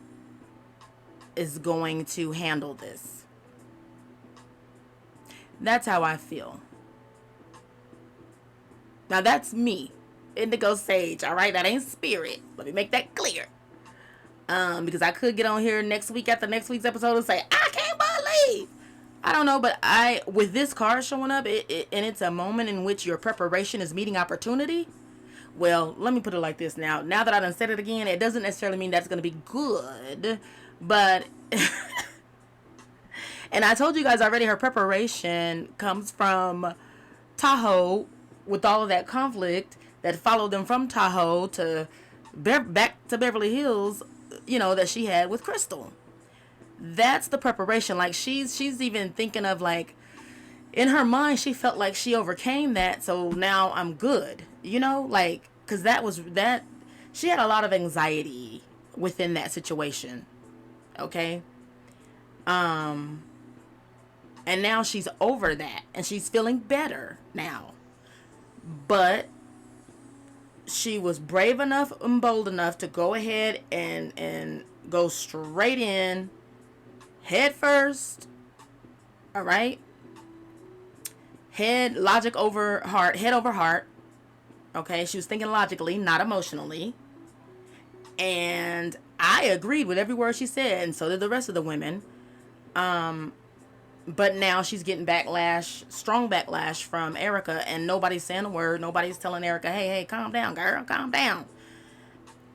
is going to handle this. That's how I feel. Now that's me, Indigo Sage, all right? That ain't spirit. Let me make that clear. Because I could get on here next week after next week's episode and say, I can't believe. I don't know, but with this card showing up, and it's a moment in which your preparation is meeting opportunity. Well, let me put it like this now. Now that I done said it again, it doesn't necessarily mean that's going to be good, but... And I told you guys already, her preparation comes from Tahoe, with all of that conflict that followed them from Tahoe to back to Beverly Hills, that she had with Crystal. That's the preparation. Like she's even thinking of like, in her mind, she felt like she overcame that. So now I'm good, like, cause she had a lot of anxiety within that situation. Okay. And now she's over that and she's feeling better now. But she was brave enough and bold enough to go ahead and go straight in, head first. All right. Head over heart. Okay. She was thinking logically, not emotionally. And I agreed with every word she said. And so did the rest of the women. But now she's getting strong backlash from ERIKA, and nobody's saying a word. Nobody's telling ERIKA, hey, calm down, girl, calm down.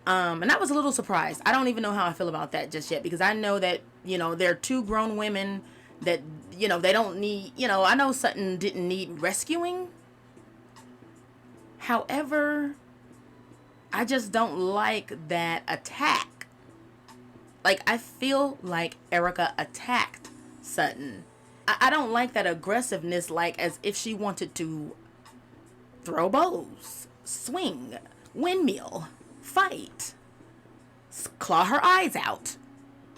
And I was a little surprised. I don't even know how I feel about that just yet, because I know that, there are two grown women that, they don't need, I know Sutton didn't need rescuing. However, I just don't like that attack. Like, I feel like ERIKA attacked Sutton. I don't like that aggressiveness, like as if she wanted to throw bows, swing, windmill, fight, claw her eyes out.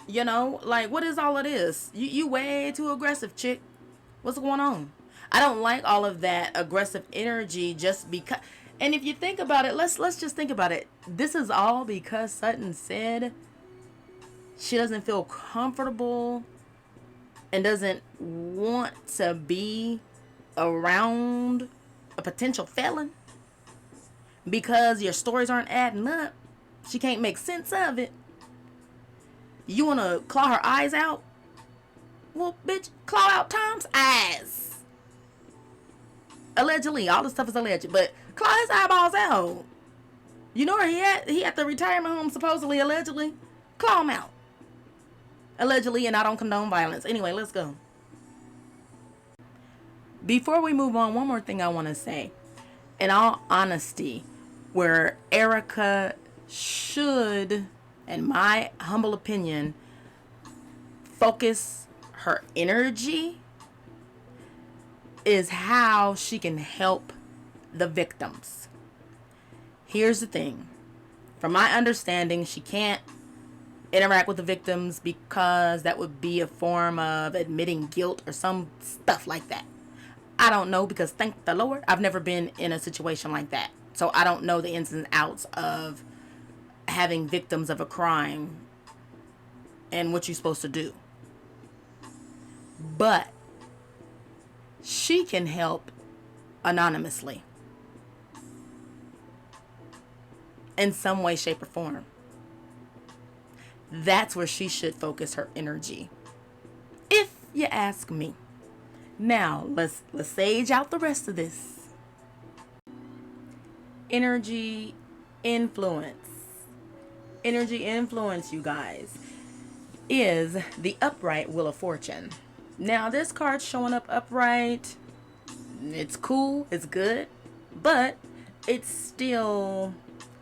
Like, what is all of this? You way too aggressive, chick. What's going on? I don't like all of that aggressive energy just because. And if you think about it, let's just think about it. This is all because Sutton said she doesn't feel comfortable and doesn't want to be around a potential felon because your stories aren't adding up. She can't make sense of it. You want to claw her eyes out? Well, bitch, claw out Tom's eyes. Allegedly. All this stuff is alleged. But claw his eyeballs out. You know where he at? He at the retirement home, supposedly, allegedly. Claw him out. Allegedly, and I don't condone violence. Anyway, let's go. Before we move on, one more thing I want to say. In all honesty, where ERIKA should, in my humble opinion, focus her energy is how she can help the victims. Here's the thing. From my understanding, she can't interact with the victims because that would be a form of admitting guilt or some stuff like that. I don't know, because thank the Lord, I've never been in a situation like that. So I don't know the ins and outs of having victims of a crime and what you're supposed to do. But she can help anonymously in some way, shape, or form. That's where she should focus her energy, if you ask me. Now, let's sage out the rest of this. Energy influence. Energy influence, you guys, is the upright Wheel of Fortune. Now, this card's showing up upright. It's cool, it's good, but it still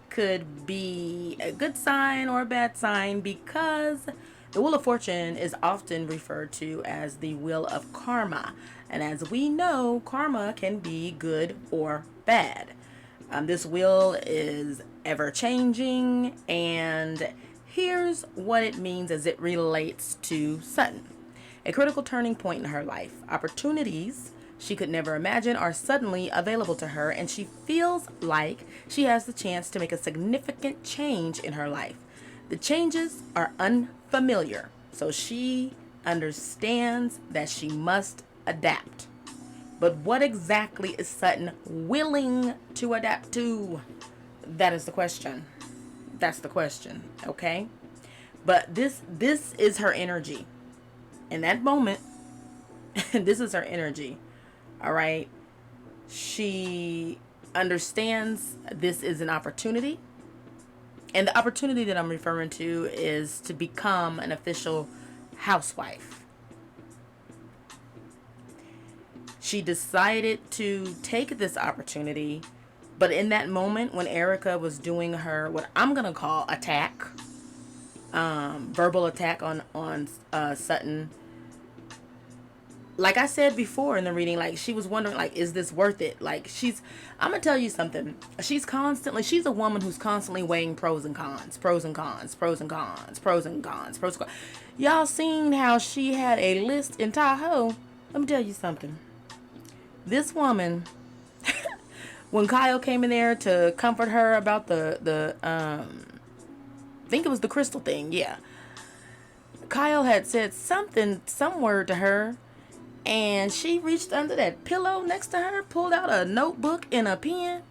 could be a good sign or a bad sign, because the Wheel of Fortune is often referred to as the wheel of karma. And as we know, karma can be good or bad. This wheel is ever changing, and here's what it means as it relates to Sutton. A critical turning point in her life. Opportunities she could never imagine are suddenly available to her, and she feels like she has the chance to make a significant change in her life. The changes are unfamiliar, so she understands that she must adapt. But what exactly is Sutton willing to adapt to? That is the question. That's the question, okay? But this is her energy. In that moment, this is her energy. All right? She understands this is an opportunity. And the opportunity that I'm referring to is to become an official housewife. She decided to take this opportunity, but in that moment when ERIKA was doing her, what I'm going to call attack, verbal attack on Sutton, like I said before in the reading, like, she was wondering, like, is this worth it? Like, I'm going to tell you something. She's a woman who's constantly weighing pros and cons, pros and cons, pros and cons, pros and cons, pros and cons. Y'all seen how she had a list in Tahoe? Let me tell you something. This woman, when Kyle came in there to comfort her about I think it was the crystal thing, yeah. Kyle had said some word to her, and she reached under that pillow next to her, pulled out a notebook and a pen,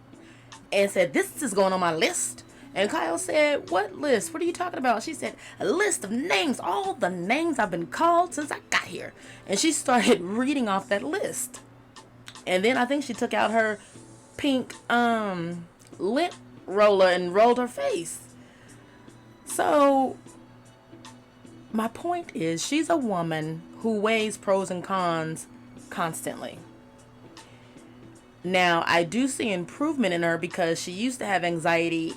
and said, "This is going on my list." And Kyle said, "What list? What are you talking about?" She said, "A list of names, all the names I've been called since I got here." And she started reading off that list. And then I think she took out her pink lip roller and rolled her face. So my point is, she's a woman who weighs pros and cons constantly. Now, I do see improvement in her, because she used to have anxiety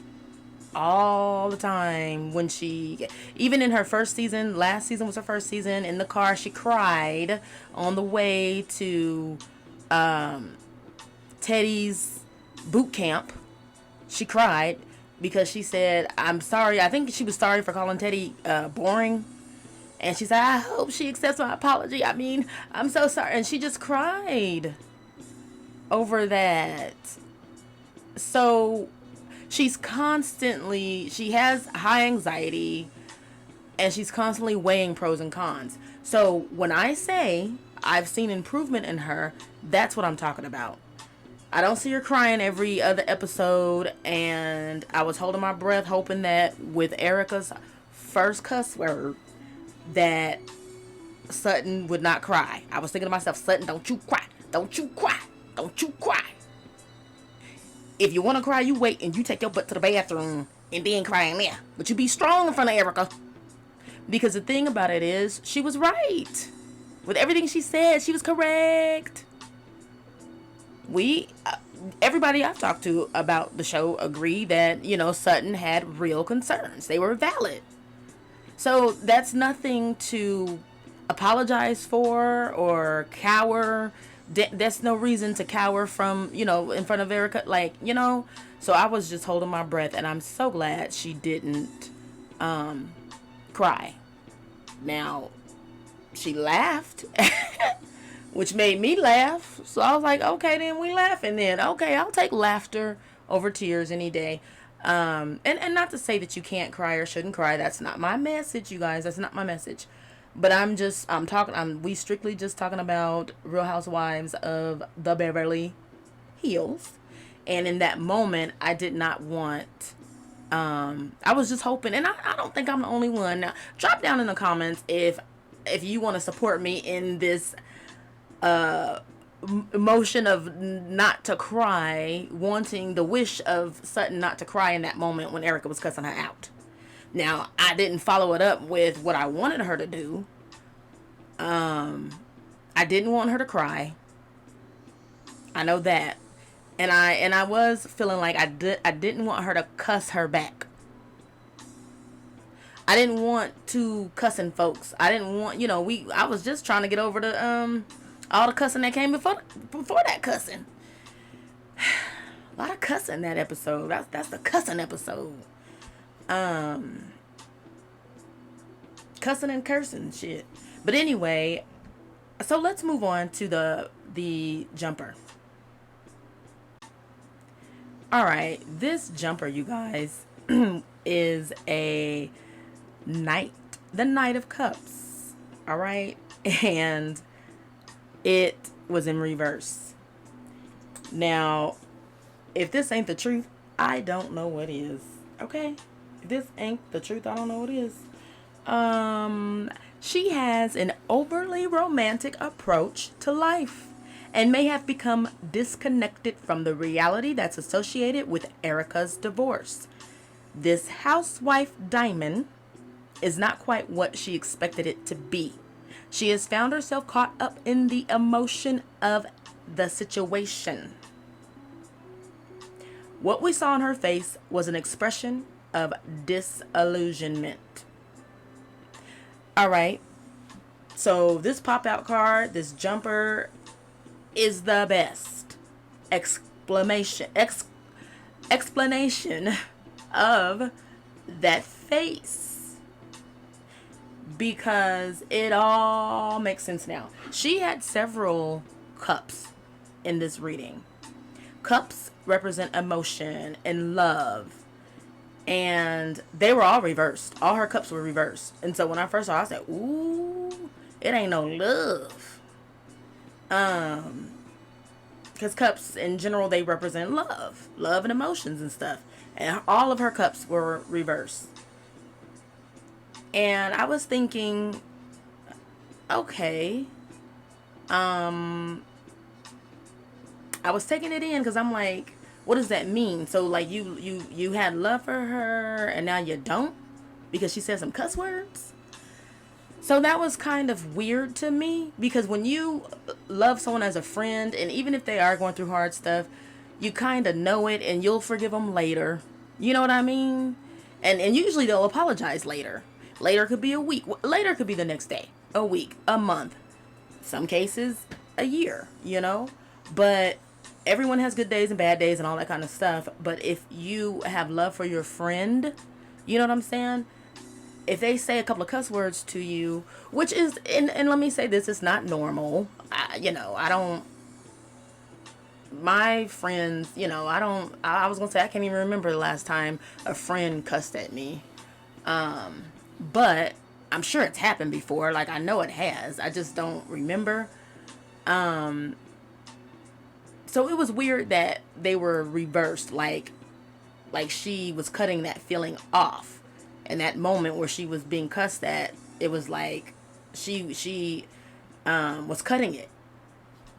all the time when even in her first season, last season was her first season, in the car, she cried on the way to Teddy's boot camp. She cried because she said, "I'm sorry." I think she was sorry for calling Teddy boring. And she said, "I hope she accepts my apology. I mean, I'm so sorry." And she just cried over that. So she has high anxiety, and she's constantly weighing pros and cons. So when I say I've seen improvement in her, that's what I'm talking about. I don't see her crying every other episode, and I was holding my breath hoping that with ERIKA's first cuss word, that Sutton would not cry. I was thinking to myself, Sutton, don't you cry. Don't you cry. Don't you cry. If you want to cry, you wait and you take your butt to the bathroom and then cry in there. But you be strong in front of ERIKA. Because the thing about it is, she was right. With everything she said, she was correct. Everybody I've talked to about the show agree that, Sutton had real concerns. They were valid. So that's nothing to apologize for or cower. That's no reason to cower from, in front of ERIKA. So I was just holding my breath, and I'm so glad she didn't cry. Now, she laughed, which made me laugh. So I was like, okay, then we laughing then. Okay, I'll take laughter over tears any day. And not to say that you can't cry or shouldn't cry. That's not my message, you guys. That's not my message. But we strictly just talking about Real Housewives of the Beverly Hills. And in that moment, I did not want, I was just hoping, and I don't think I'm the only one. Now, drop down in the comments if you want to support me in this, emotion of not to cry, wanting the wish of Sutton not to cry in that moment when ERIKA was cussing her out. Now, I didn't follow it up with what I wanted her to do. I didn't want her to cry. I know that. And I was feeling like I didn't want her to cuss her back. I didn't want to cussing folks. I didn't want, I was just trying to get over the all the cussing that came before that cussing. A lot of cussing that episode. That's the cussing episode. Cussing and cursing shit. But anyway, so let's move on to the jumper. All right, this jumper, you guys, is the Knight of Cups. All right, and it was in reverse. Now, if this ain't the truth, I don't know what is. Okay, if this ain't the truth, I don't know what is. She has an overly romantic approach to life and may have become disconnected from the reality that's associated with ERIKA's divorce. This housewife diamond is not quite what she expected it to be. She has found herself caught up in the emotion of the situation. What we saw on her face was an expression of disillusionment. All right, so this pop-out card, this jumper, is the best explanation of that face, because it all makes sense now. She had several cups in this reading. Cups represent emotion and love, and they were all reversed. All her cups were reversed. And so when I first saw it, I said, ooh, it ain't no love. Because cups in general, they represent love and emotions and stuff. And all of her cups were reversed. And I was thinking, okay, I was taking it in because I'm like, what does that mean? So like you had love for her and now you don't because she said some cuss words? So that was kind of weird to me, because when you love someone as a friend, and even if they are going through hard stuff, you kind of know it and you'll forgive them later. You know what I mean? And usually they'll apologize later. Later could be a week. Later could be the next day, a week, a month. Some cases, a year, But everyone has good days and bad days and all that kind of stuff. But if you have love for your friend, you know what I'm saying? If they say a couple of cuss words to you, which is, and let me say this, it's not normal. My friends, I was going to say, I can't even remember the last time a friend cussed at me. But I'm sure it's happened before. Like, I know it has. I just don't remember. So it was weird that they were reversed. Like she was cutting that feeling off. In that moment where she was being cussed at, it was like, She was cutting it.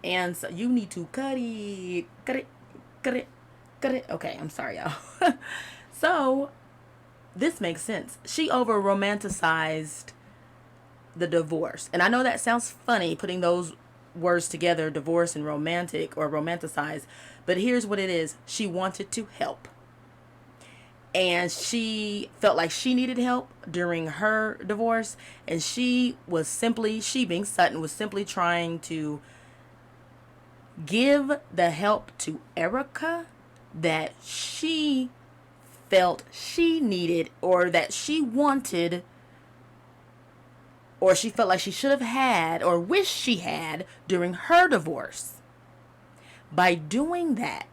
And so you need to cut it, cut it, cut it, cut it. Okay, I'm sorry, y'all. So this makes sense. She over romanticized the divorce. And I know that sounds funny putting those words together, divorce and romantic or romanticize. But here's what it is. She wanted to help. And she felt like she needed help during her divorce. And she being Sutton, was simply trying to give the help to ERIKA that she felt she needed, or that she wanted, or she felt like she should have had or wished she had during her divorce. By doing that,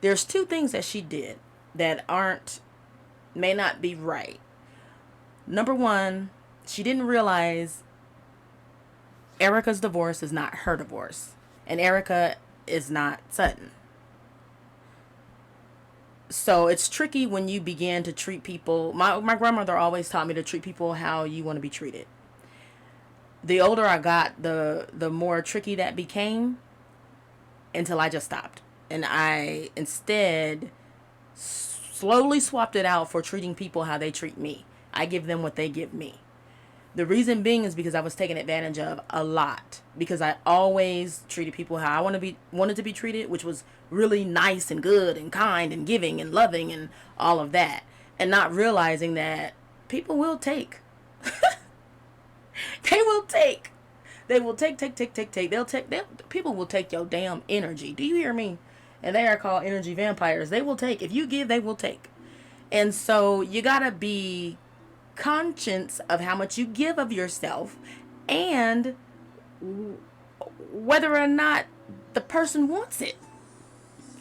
there's two things that she did that may not be right. Number one, she didn't realize ERIKA's divorce is not her divorce, and ERIKA is not Sutton. So it's tricky when you begin to treat people. My grandmother always taught me to treat people how you want to be treated. The older I got, the more tricky that became, until I just stopped. And I instead slowly swapped it out for treating people how they treat me. I give them what they give me. The reason being is because I was taken advantage of a lot. Because I always treated people how I wanted to be treated, which was really nice and good and kind and giving and loving and all of that. And not realizing that people will take. They will take. They will take. People will take your damn energy. Do you hear me? And they are called energy vampires. They will take. If you give, they will take. And so you gotta be conscious of how much you give of yourself, and whether or not the person wants it.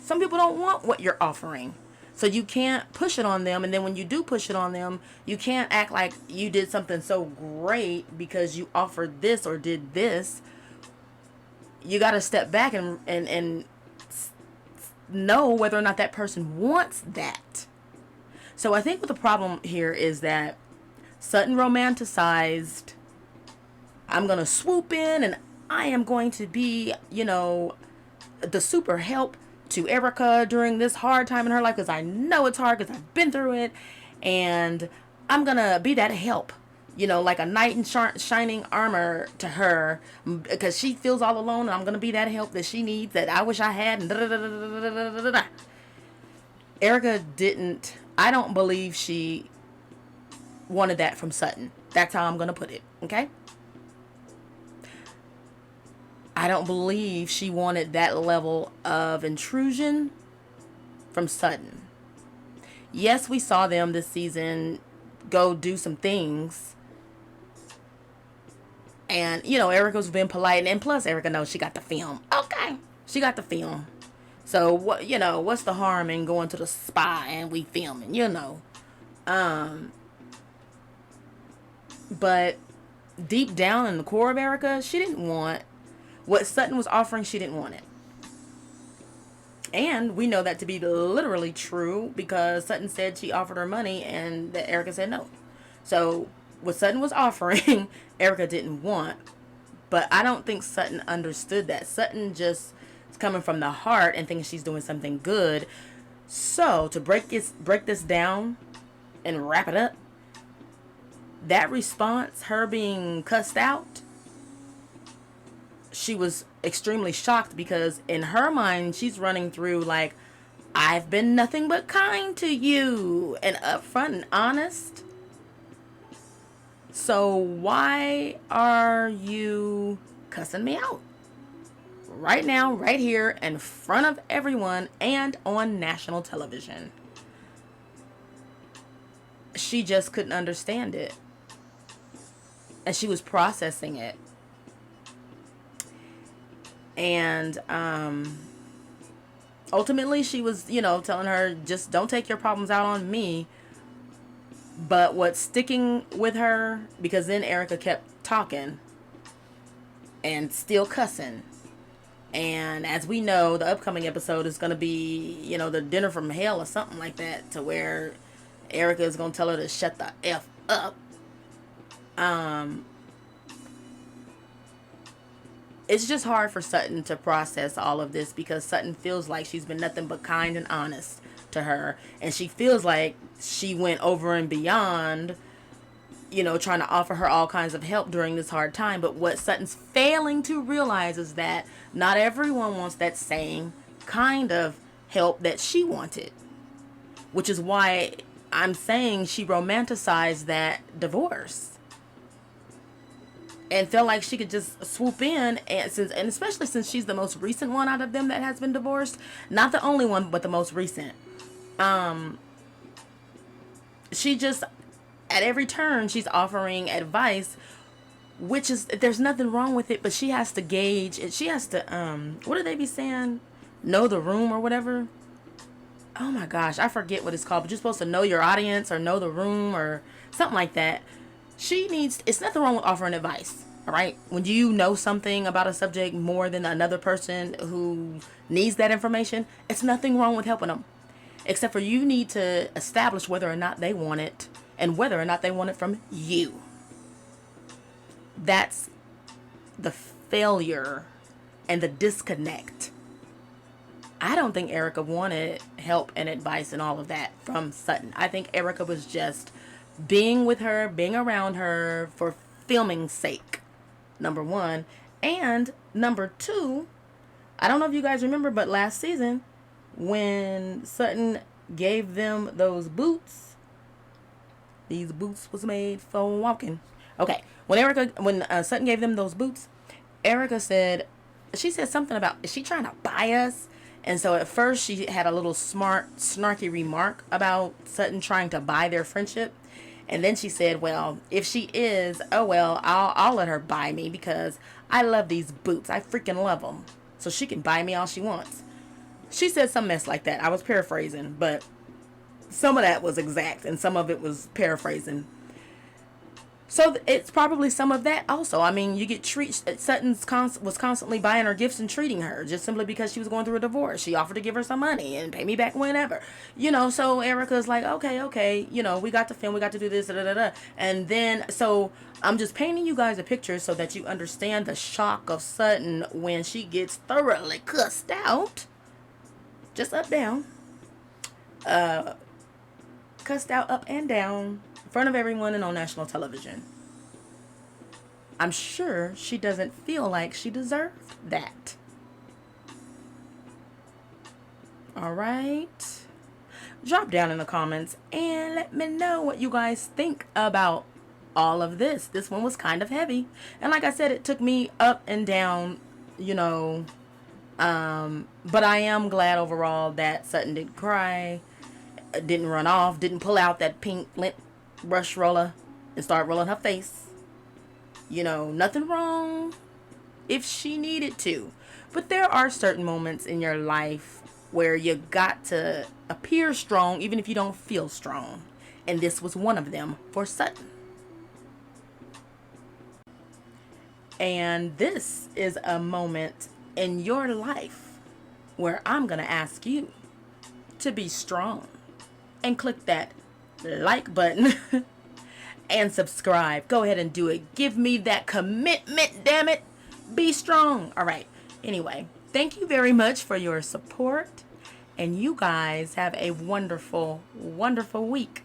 Some people don't want what you're offering. So you can't push it on them. And then when you do push it on them, you can't act like you did something so great because you offered this or did this. You got to step back and know whether or not that person wants that. So I think what the problem here is that Sutton romanticized, I'm going to swoop in and I am going to be, the super help to ERIKA during this hard time in her life, because I know it's hard because I've been through it, and I'm gonna be that help, like a knight in shining armor to her, because she feels all alone, and I'm gonna be that help that she needs, that I wish I had. And ERIKA didn't. I don't believe she wanted that from Sutton. That's how I'm gonna put it. Okay. I don't believe she wanted that level of intrusion from Sutton. Yes, we saw them this season go do some things. And, ERIKA's been polite. And plus, ERIKA knows she got the film. Okay. She got the film. So, what's the harm in going to the spa and we filming, But deep down in the core of ERIKA, she didn't want what Sutton was offering. She didn't want it. And we know that to be literally true, because Sutton said she offered her money and that ERIKA said no. So what Sutton was offering, ERIKA didn't want. But I don't think Sutton understood that. Sutton just is coming from the heart and thinking she's doing something good. So to break this down and wrap it up, that response, her being cussed out, she was extremely shocked, because in her mind, she's running through like, I've been nothing but kind to you and upfront and honest. So why are you cussing me out right now, right here, in front of everyone and on national television? She just couldn't understand it. And she was processing it. And ultimately she was, telling her, just don't take your problems out on me. But what's sticking with her, because then ERIKA kept talking and still cussing. And as we know, the upcoming episode is going to be, the dinner from hell or something like that, to where ERIKA is going to tell her to shut the F up. it's just hard for Sutton to process all of this, because Sutton feels like she's been nothing but kind and honest to her, and she feels like she went over and beyond, trying to offer her all kinds of help during this hard time. But what Sutton's failing to realize is that not everyone wants that same kind of help that she wanted, which is why I'm saying she romanticized that divorce and felt like she could just swoop in, and especially since she's the most recent one out of them that has been divorced, not the only one, but the most recent. She just, at every turn, she's offering advice, which is, there's nothing wrong with it, but she has to gauge it. She has to, what do they be saying? Know the room or whatever. Oh my gosh, I forget what it's called, but you're supposed to know your audience or know the room or something like that. It's nothing wrong with offering advice, all right? When you know something about a subject more than another person who needs that information, it's nothing wrong with helping them. Except for you need to establish whether or not they want it and whether or not they want it from you. That's the failure and the disconnect. I don't think ERIKA wanted help and advice and all of that from Sutton. I think ERIKA was just being with her, being around her for filming's sake, number one. And number two, I don't know if you guys remember, but last season, when Sutton gave them those boots, these boots was made for walking. Okay, when Sutton gave them those boots, ERIKA said, she said something about, is she trying to buy us? And so at first she had a little snarky remark about Sutton trying to buy their friendship. And then she said, well, if she is, oh well, I'll let her buy me, because I love these boots. I freaking love them. So she can buy me all she wants. She said some mess like that. I was paraphrasing, but some of that was exact and some of it was paraphrasing. So it's probably some of that also. I mean, you get Sutton was constantly buying her gifts and treating her just simply because she was going through a divorce. She offered to give her some money and pay me back whenever. So ERIKA's like, okay, we got to film, we got to do this, And then, so I'm just painting you guys a picture so that you understand the shock of Sutton when she gets thoroughly cussed out. Just up, down. Cussed out up and down. In front of everyone and on national television. I'm sure she doesn't feel like she deserved that. All right. Drop down in the comments and let me know what you guys think about all of this. This one was kind of heavy. And like I said, it took me up and down, but I am glad overall that Sutton didn't cry, didn't run off, didn't pull out that pink lint brush roller and start rolling her face. Nothing wrong if she needed to. But there are certain moments in your life where you got to appear strong even if you don't feel strong. And this was one of them for Sutton. And this is a moment in your life where I'm going to ask you to be strong and click that like button and subscribe. Go ahead and do it. Give me that commitment, damn it. Be strong. All right. Anyway, thank you very much for your support, and you guys have a wonderful, wonderful week.